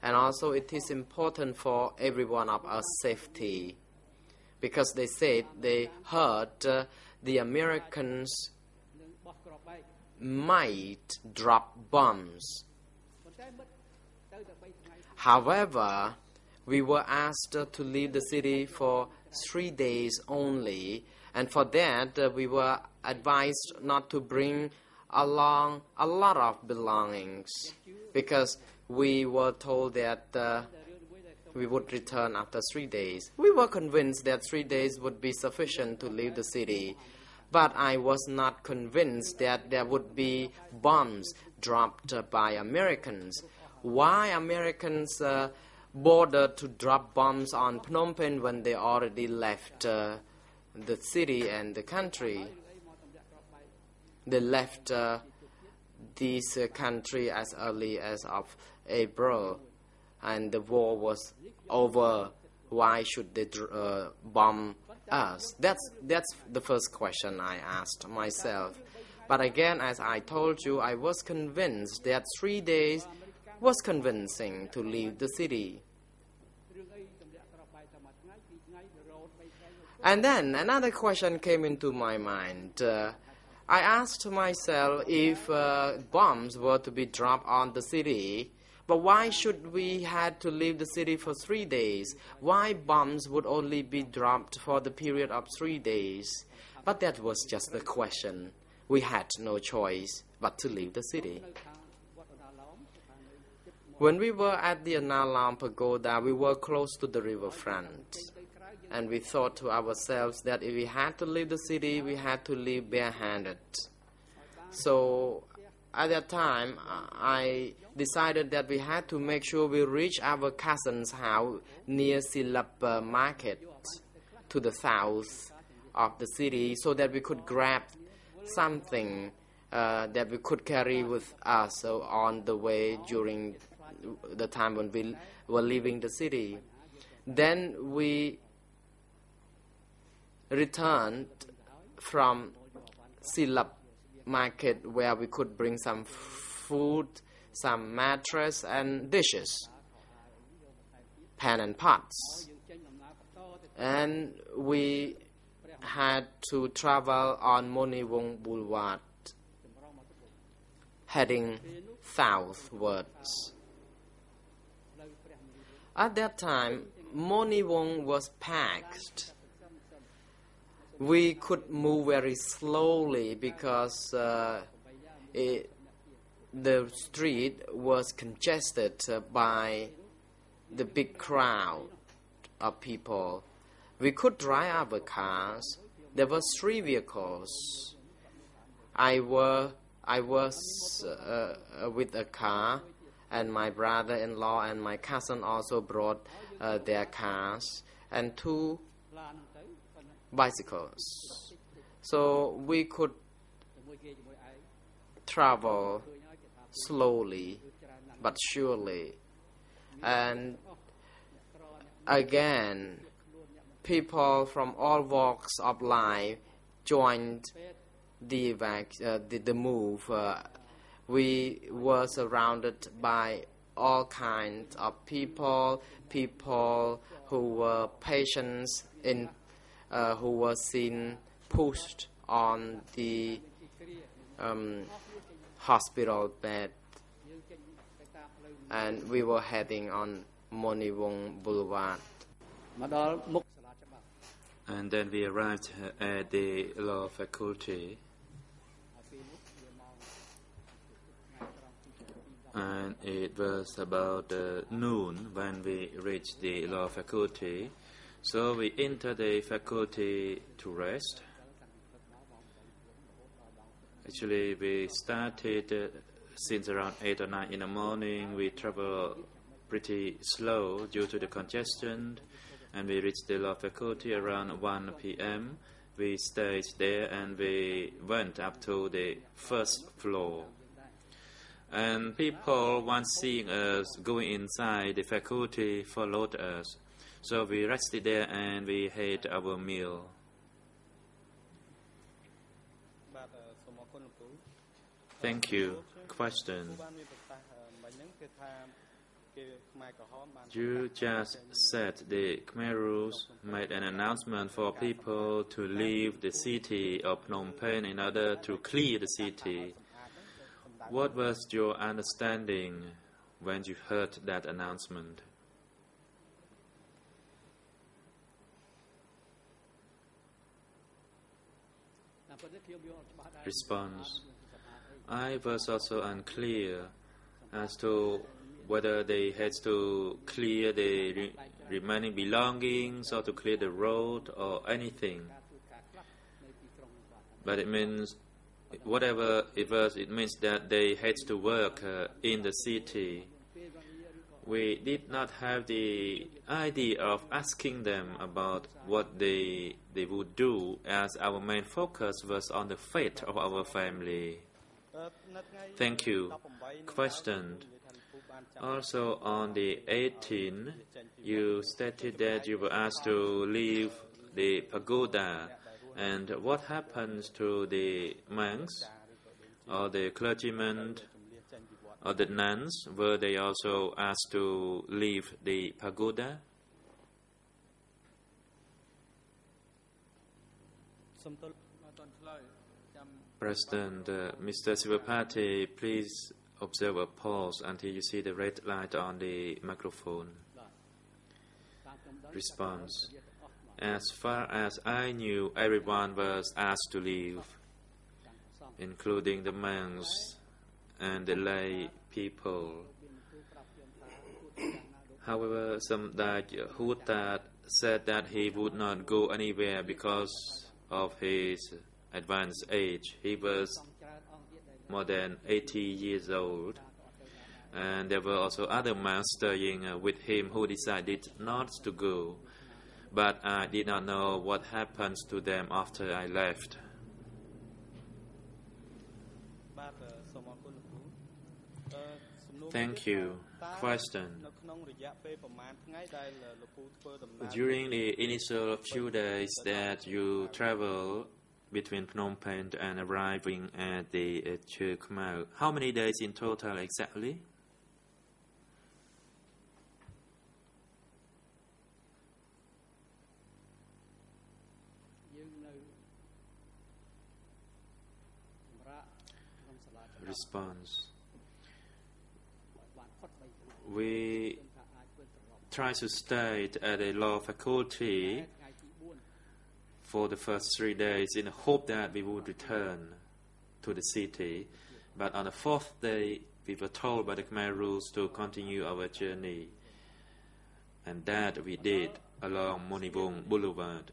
And also it is important for every one of us safety, because they said they heard the Americans might drop bombs. However, we were asked to leave the city for 3 days only, and for that we were advised not to bring along a lot of belongings, because we were told that we would return after 3 days. We were convinced that 3 days would be sufficient to leave the city, but I was not convinced that there would be bombs dropped by Americans. Why Americans bothered to drop bombs on Phnom Penh when they already left the city and the country? They left this country as early as of April, and the war was over. Why should they bomb us? That's the first question I asked myself. But again, as I told you, I was convinced that 3 days was convincing to leave the city. And then another question came into my mind. I asked myself if bombs were to be dropped on the city, but why should we had to leave the city for 3 days? Why bombs would only be dropped for the period of 3 days? But that was just the question. We had no choice but to leave the city. When we were at the Analam Pagoda, we were close to the riverfront. And we thought to ourselves that if we had to leave the city, we had to leave barehanded. So at that time, I decided that we had to make sure we reach our cousin's house near Silap Market to the south of the city, so that we could grab something that we could carry with us on the way during the time when we were leaving the city. Then we returned from Silap Market, where we could bring some food, some mattress and dishes, pan and pots. And we had to travel on Moniwong Boulevard, heading southwards. At that time, Moniwong was packed. We could move very slowly because the street was congested by the big crowd of people. We could drive our cars. There were 3 vehicles. I was with a car, and my brother-in-law and my cousin also brought their cars, and 2 bicycles. So we could travel slowly but surely. And again, people from all walks of life joined the move. We were surrounded by all kinds of people, people who were patients who were seen pushed on the hospital bed, and we were heading on Monivong Boulevard. And then we arrived at the law faculty, and it was about noon when we reached the law faculty. So we entered the faculty to rest. Actually, we started since around 8 or 9 in the morning. We traveled pretty slow due to the congestion, and we reached the law faculty around 1 p.m. We stayed there and we went up to the first floor. And people, once seeing us going inside the faculty, followed us. So we rested there and we had our meal. Thank you. Question. You just said the Khmer Rouge made an announcement for people to leave the city of Phnom Penh in order to clear the city. What was your understanding when you heard that announcement? Response. I was also unclear as to whether they had to clear the remaining belongings or to clear the road or anything. But it means, whatever it was, it means that they had to work in the city. We did not have the idea of asking them about what they would do, as our main focus was on the fate of our family. Thank you. Question. Also on the 18th, you stated that you were asked to leave the pagoda. And what happens to the monks or the clergymen or the nuns? Were they also asked to leave the pagoda? President, Mr. Sivapati, please observe a pause until you see the red light on the microphone. Response. As far as I knew, everyone was asked to leave, including the monks and the lay people. However, some like Hutat said that he would not go anywhere because of his advanced age. He was more than 80 years old. And there were also other monks staying with him who decided not to go. But I did not know what happens to them after I left. Thank you. Question. During the initial few days that you travel between Phnom Penh and arriving at the Chư Khmer, how many days in total exactly? Response. We try to stay at a law faculty for the first 3 days in the hope that we would return to the city. But on the 4th day, we were told by the Khmer Rouge to continue our journey. And that we did along Monivong Boulevard.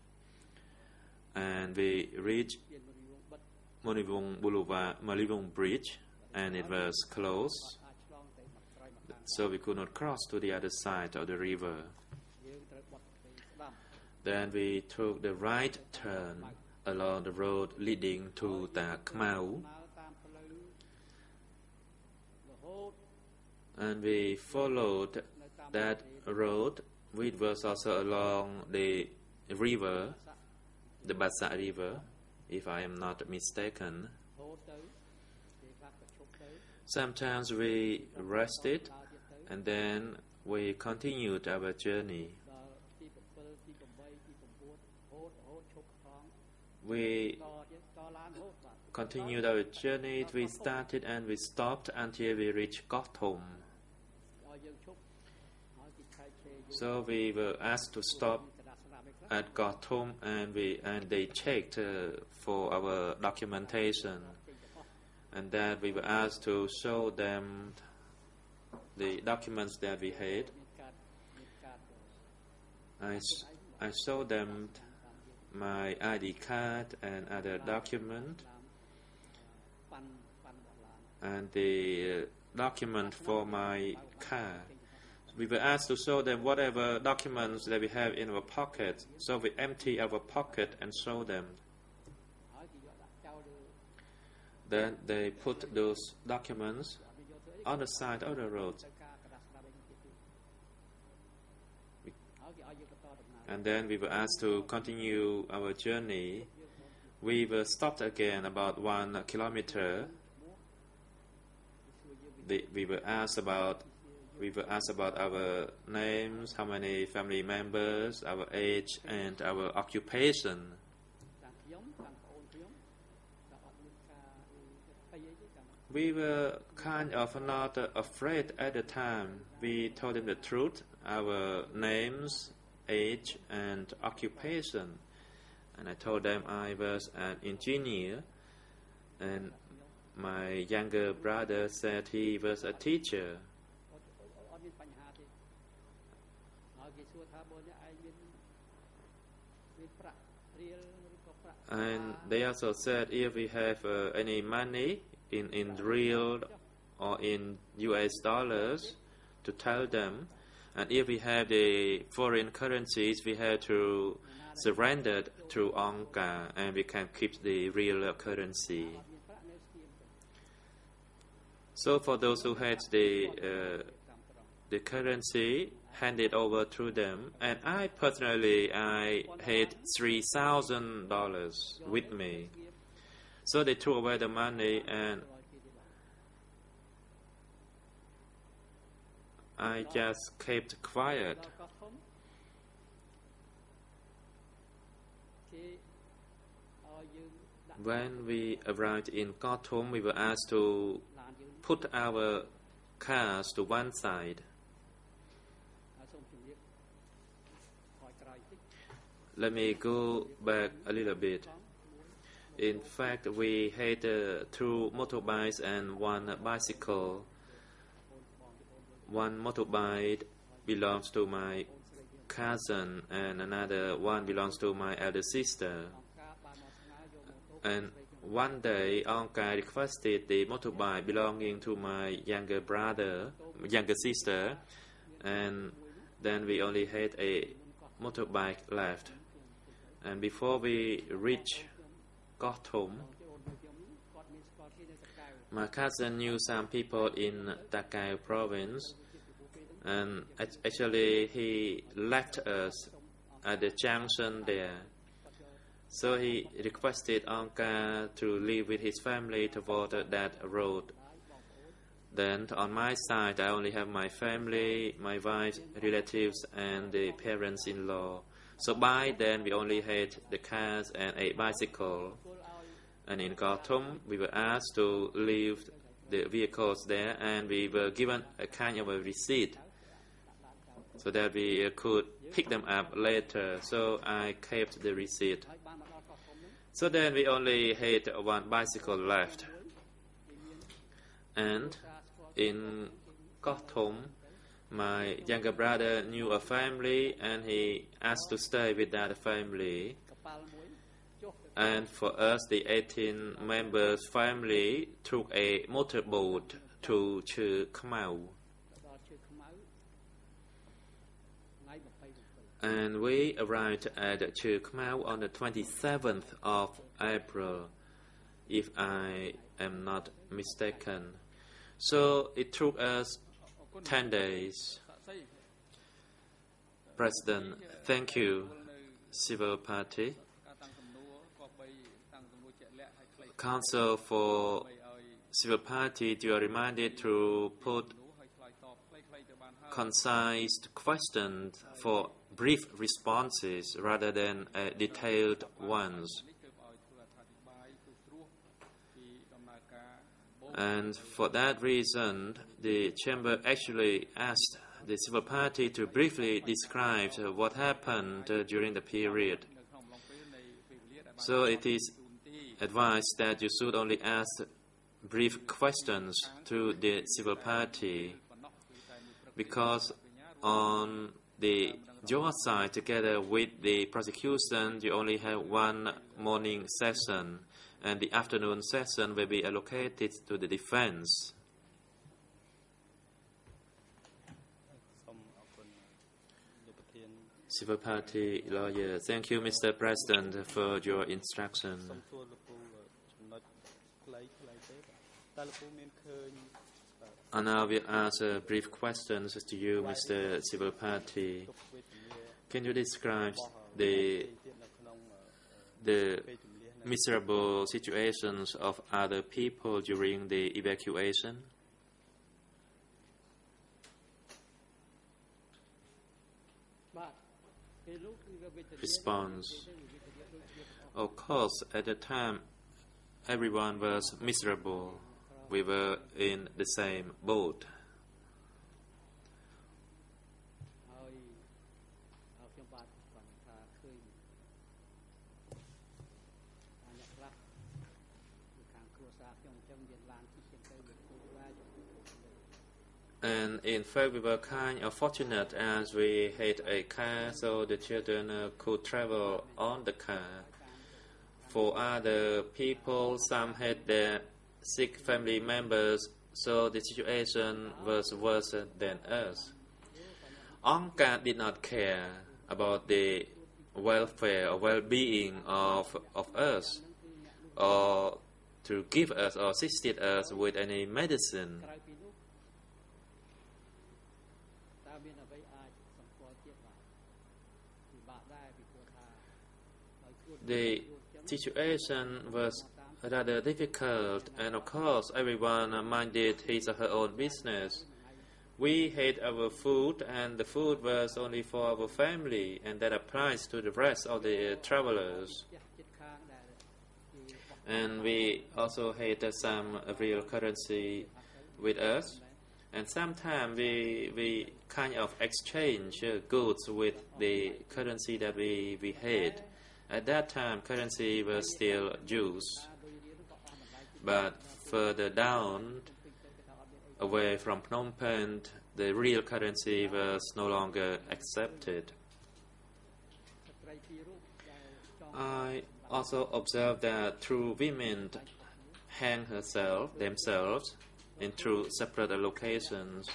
And we reached Monivong Boulevard, Monivong Bridge, and it was closed. So we could not cross to the other side of the river. Then we took the right turn along the road leading to Tak Mau. And we followed that road, which was also along the river, the Basa River, if I am not mistaken. Sometimes we rested And then we continued our journey. We continued our journey. We started and we stopped until we reached Gotham. So we were asked to stop at Gotham, and they checked for our documentation, and then we were asked to show them the documents that we had. I showed them my ID card and other document, and the document for my car. We were asked to show them whatever documents that we have in our pocket. So we empty our pocket and show them. Then they put those documents on the side of the road. And then we were asked to continue our journey. We were stopped again about 1 kilometer. We were asked about our names, how many family members, our age, and our occupation. We were kind of not afraid at the time. We told them the truth, our names, age, and occupation. And I told them I was an engineer, and my younger brother said he was a teacher. And they also said if we have any money in real or in US dollars, to tell them. And if we have the foreign currencies, we have to surrender to Angka, and we can keep the real currency. So for those who had the currency, handed over to them, and I personally had $3,000 with me. So they took away the money, and I just kept quiet. When we arrived in Gotham, we were asked to put our cars to one side. Let me go back a little bit. In fact, we had 2 motorbikes and 1 bicycle. One motorbike belongs to my cousin, and another one belongs to my elder sister. And one day, Angka requested the motorbike belonging to my younger sister, and then we only had a motorbike left. And before we reached Gotham, my cousin knew some people in Takao province, and actually he left us at the junction there. So he requested Angka to live with his family toward that road. Then on my side, I only have my family, my wife's relatives, and the parents-in-law. So by then, we only had the cars and a bicycle. And in Gotham, we were asked to leave the vehicles there, and we were given a kind of a receipt so that we could pick them up later. So I kept the receipt. So then we only had 1 bicycle left. And in Gotham, my younger brother knew a family, and he asked to stay with that family. And for us, the 18 members family took a motorboat to Chư Khmau. And we arrived at Chư Khmau on the 27th of April, if I am not mistaken. So it took us 10 days. President, thank you. Civil Party. Council for Civil Party, you are reminded to put concise questions for brief responses rather than detailed ones. And for that reason, the chamber actually asked the civil party to briefly describe what happened during the period. So it is advised that you should only ask brief questions to the civil party, because on your side, together with the prosecution, you only have one morning session, and the afternoon session will be allocated to the defense. Civil Party lawyer. Thank you, Mr. President, for your instruction. And now we'll ask brief questions to you, Mr. Civil Party. Can you describe the miserable situations of other people during the evacuation? Response. Of course, at the time, everyone was miserable. We were in the same boat. And in fact, we were kind of fortunate as we had a car, so the children could travel on the car. For other people, some had their sick family members, so the situation was worse than us. Angkar did not care about the welfare or well-being of us, or to give us or assist us with any medicine. The situation was rather difficult, and of course everyone minded his or her own business. We had our food, and the food was only for our family, and that applies to the rest of the travelers. And we also had some real currency with us, and sometimes we kind of exchange goods with the currency that we had. At that time, currency was still juice, but further down, away from Phnom Penh, the real currency was no longer accepted. I also observed that true women hang themselves in two separate locations.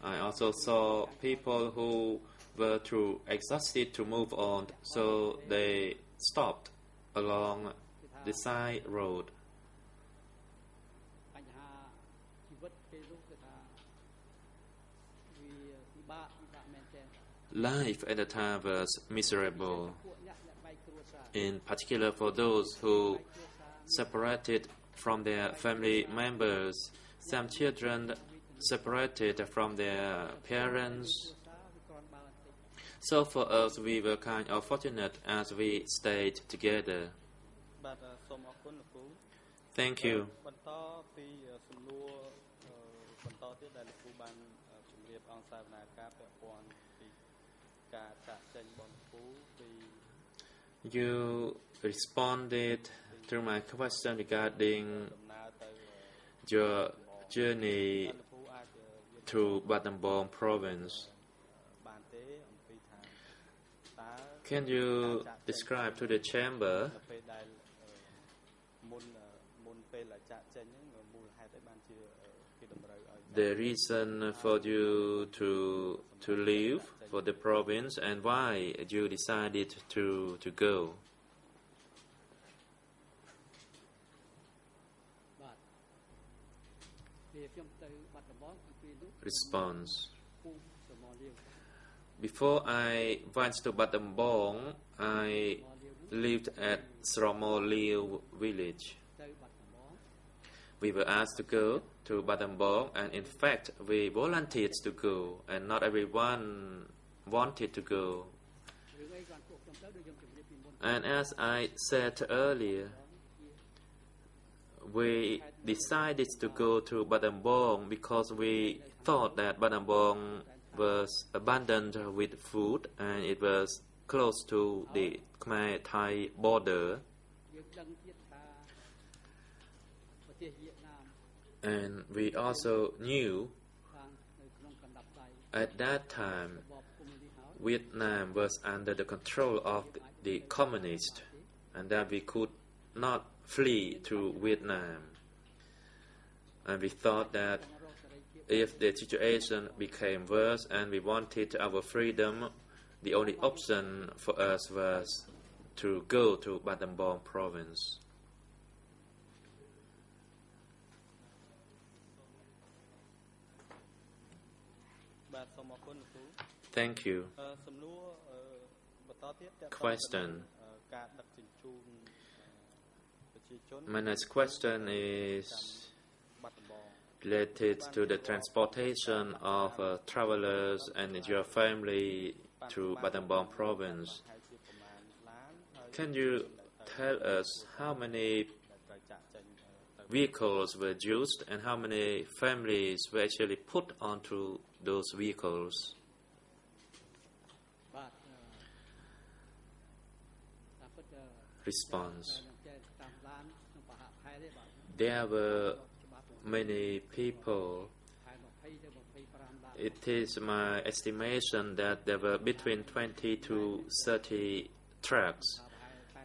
I also saw people who were too exhausted to move on, so they stopped along the side road. Life at the time was miserable, in particular for those who separated from their family members. Some children separated from their parents. So for us, we were kind of fortunate as we stayed together. Thank you. You responded to my question regarding your journey to Battambang province. Can you describe to the chamber the reason for you to leave for the province and why you decided to go? Response. Before I went to Battambang, I lived at Sromo Liu village. We were asked to go to Battambang, and in fact, we volunteered to go, and not everyone wanted to go. And as I said earlier, we decided to go to Battambang because we thought that Battambang was abundant with food and it was close to the Khmer-Thai border. And we also knew at that time Vietnam was under the control of the communists and that we could not flee to Vietnam. And we thought that if the situation became worse and we wanted our freedom, the only option for us was to go to Battambang province. Thank you. Question. My next question is related to the transportation of travelers and your family to Battambang province. Can you tell us how many vehicles were used and how many families were actually put onto those vehicles? Response. There were many people. It is my estimation that there were between 20 to 30 trucks,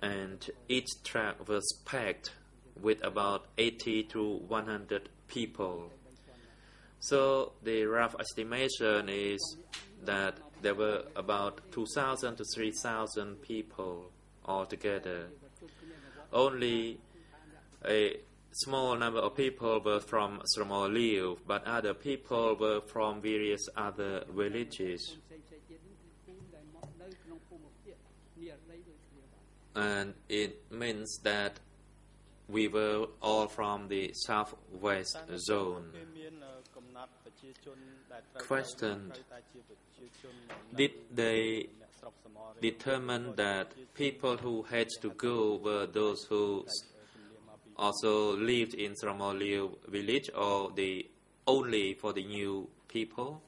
and each truck was packed with about 80 to 100 people. So the rough estimation is that there were about 2,000 to 3,000 people altogether. Only a small number of people were from Sramo Liu, but other people were from various other villages. And it means that we were all from the southwest zone. Question. Did they determine that people who had to go were those who also lived in Sramo Liu village, or the only for the new people?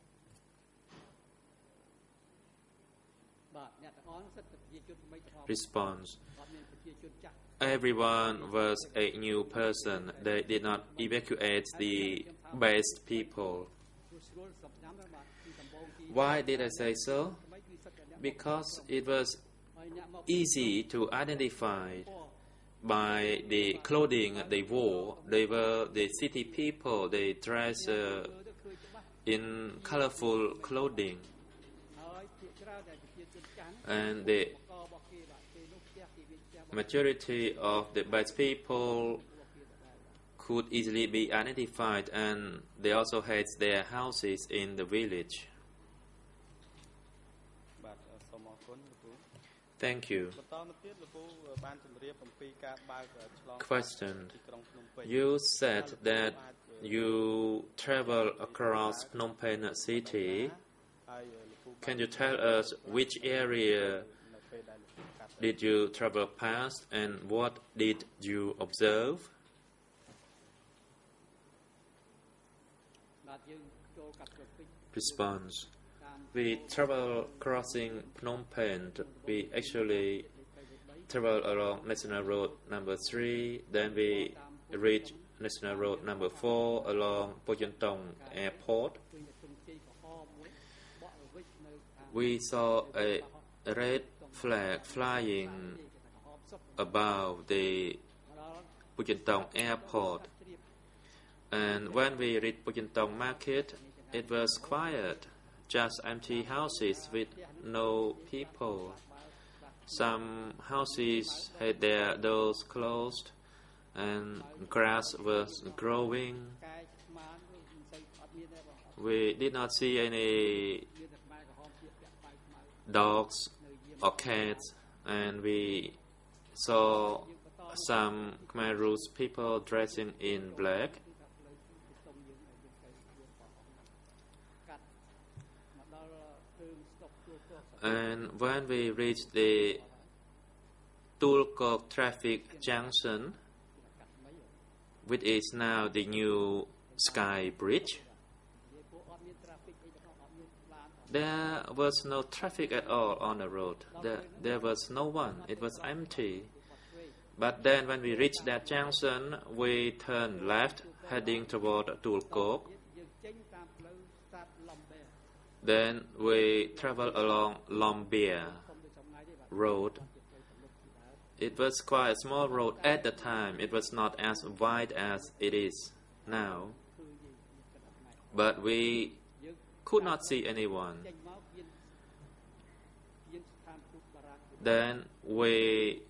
Response. Everyone was a new person. They did not evacuate the best people. Why did I say so? Because it was easy to identify by the clothing they wore. They were the city people. They dressed in colorful clothing. And the majority of the best people could easily be identified, and they also had their houses in the village. Thank you. Question. You said that you travel across Phnom Penh city. Can you tell us which area did you travel past and what did you observe? Response. We travel crossing Phnom Penh. We actually travel along National Road number 3. Then we reach National Road number 4 along Poyantong Airport. We saw a red flag flying above the Poyantong Airport. And when we reached Poyantong Market, it was quiet. Just empty houses with no people. Some houses had their doors closed and grass was growing. We did not see any dogs or cats, and we saw some Khmer Rouge people dressing in black. And when we reached the Tulkok traffic junction, which is now the new Sky Bridge, there was no traffic at all on the road. There was no one. It was empty. But then when we reached that junction, we turned left, heading toward Tulkok. Then we traveled along Lombia road. It was quite a small road at the time. It was not as wide as it is now. But we could not see anyone. Then we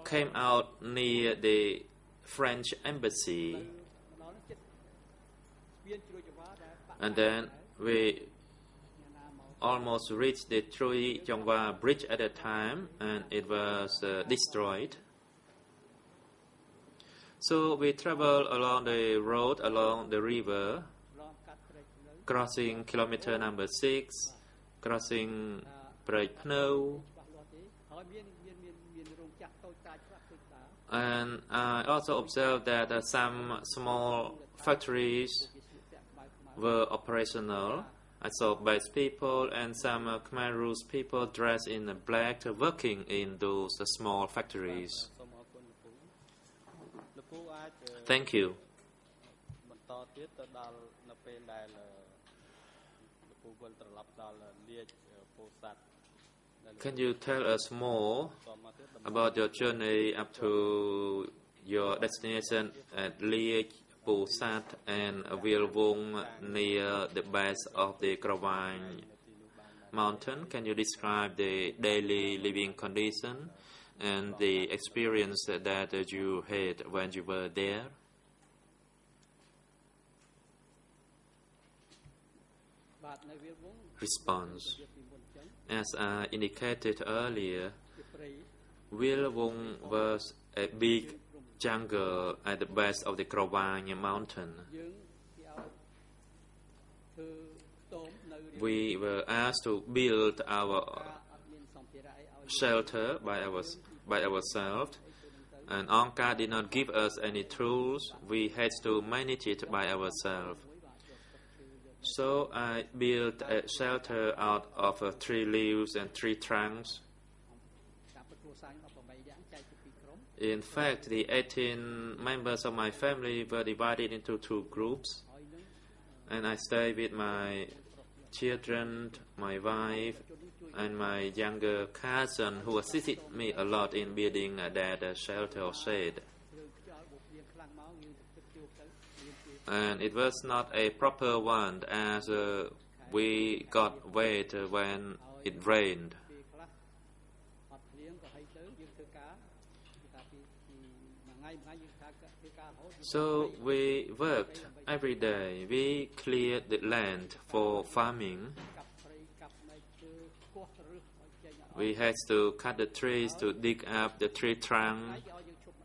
came out near the French embassy. And then we almost reached the Trui Chongwa bridge at the time, and it was destroyed. So we traveled along the road, along the river, crossing kilometer number 6, crossing Prek Pno. And I also observed that some small factories were operational. I saw Base people and some Khmer Rouge people dressed in black working in those small factories. Thank you. Can you tell us more about your journey up to your destination at Liech, Pusat and Vilvung near the base of the Krawang mountain? Can you describe the daily living condition and the experience that you had when you were there? Response. As I indicated earlier, Vilvung was a big jungle at the base of the Krawang mountain. We were asked to build our shelter by ourselves, and Angkar did not give us any tools. We had to manage it by ourselves. So I built a shelter out of tree leaves and tree trunks. In fact, the 18 members of my family were divided into 2 groups, and I stayed with my children, my wife, and my younger cousin, who assisted me a lot in building that shelter or shade. And it was not a proper one, as we got wet when it rained. So we worked every day. We cleared the land for farming. We had to cut the trees to dig up the tree trunk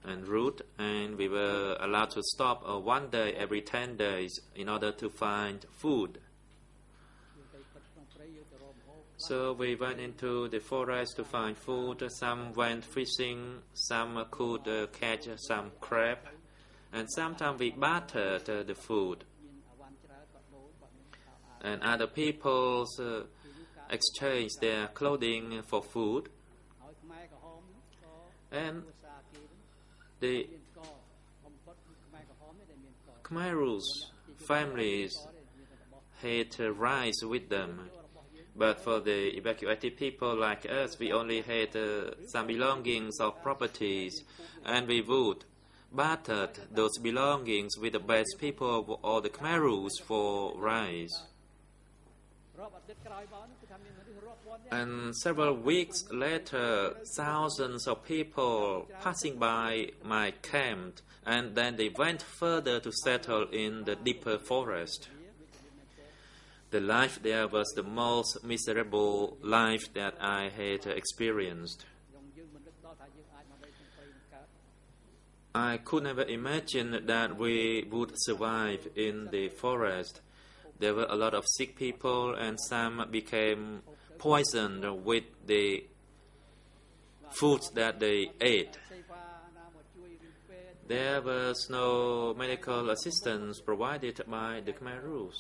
and root, and we were allowed to stop 1 day every 10 days in order to find food. So we went into the forest to find food. Some went fishing, some could catch some crab, and sometimes we bartered the food. And other people exchanged their clothing for food. And the Khmer Rouge families had rice with them. But for the evacuated people like us, we only had some belongings of properties, and we would barter those belongings with the best people or the Khmer Rouge for rice. And several weeks later, thousands of people passing by my camp, and then they went further to settle in the deeper forest. The life there was the most miserable life that I had experienced. I could never imagine that we would survive in the forest. There were a lot of sick people, and some became poisoned with the foods that they ate. There was no medical assistance provided by the Khmer Rouge.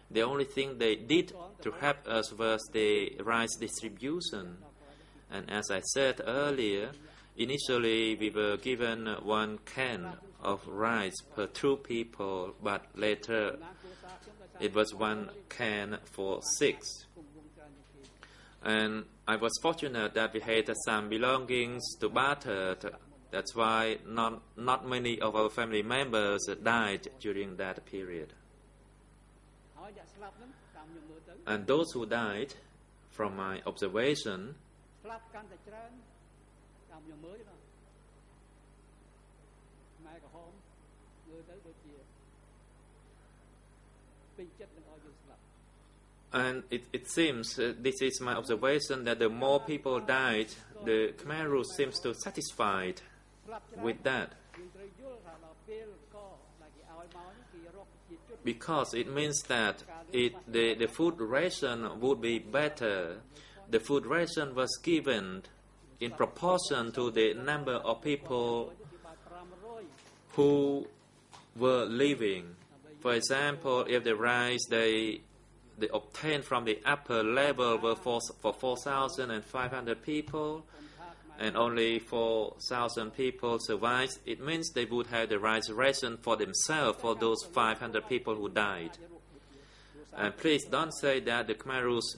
The only thing they did to help us was the rice distribution. And as I said earlier, initially we were given 1 can of rice per 2 people, but later it was 1 can for 6. And I was fortunate that we had some belongings to barter. That's why not many of our family members died during that period. And those who died, from my observation, and it seems, this is my observation, that the more people died, the Khmer Rouge seems to satisfied with that. Because it means that the food ration would be better. The food ration was given in proportion to the number of people who were living. For example, if the rice they obtained from the upper level were for 4,500 people, and only 4,000 people survived, it means they would have the rice ration for themselves for those 500 people who died. And please don't say that the Khmer Rouge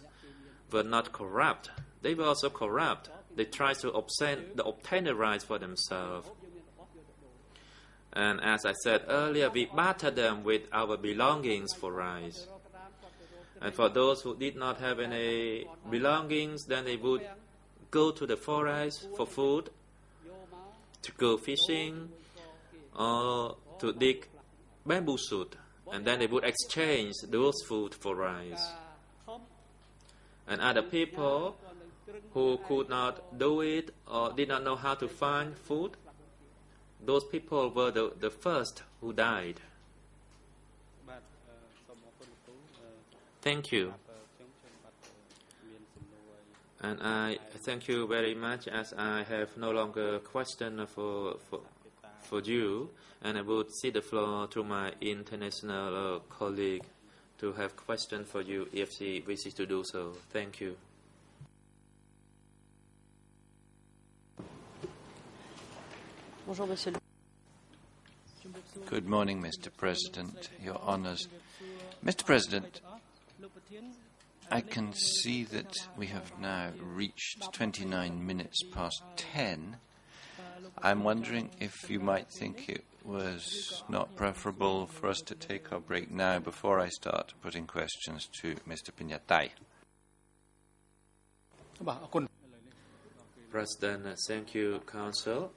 were not corrupt. They were also corrupt. They tried to obtain the rice for themselves. And as I said earlier, we bartered them with our belongings for rice. And for those who did not have any belongings, then they would go to the forest for food, to go fishing, or to dig bamboo shoot. And then they would exchange those food for rice. And other people who could not do it or did not know how to find food, those people were the first who died. Thank you. And I thank you very much, as I have no longer question for you, and I would cede the floor to my international colleague to have question for you if she wishes to do so. Thank you. Good morning, Mr. President, Your Honours. Mr. President, I can see that we have now reached 29 minutes past 10. I'm wondering if you might think it was not preferable for us to take our break now before I start putting questions to Mr. Pinyatai. President, thank you, Council.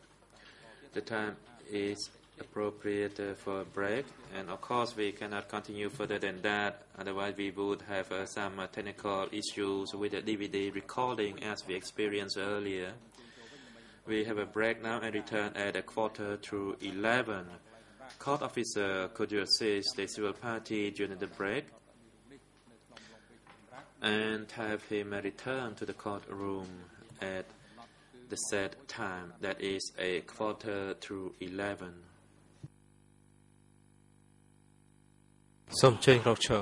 The time is appropriate for a break, and of course we cannot continue further than that, otherwise we would have some technical issues with the DVD recording as we experienced earlier. We have a break now and return at 11:15. Court officer, could you assist the civil party during the break and have him return to the courtroom at the set time, that is 11:15. សូមអញ្ជើញក្រោកឈរ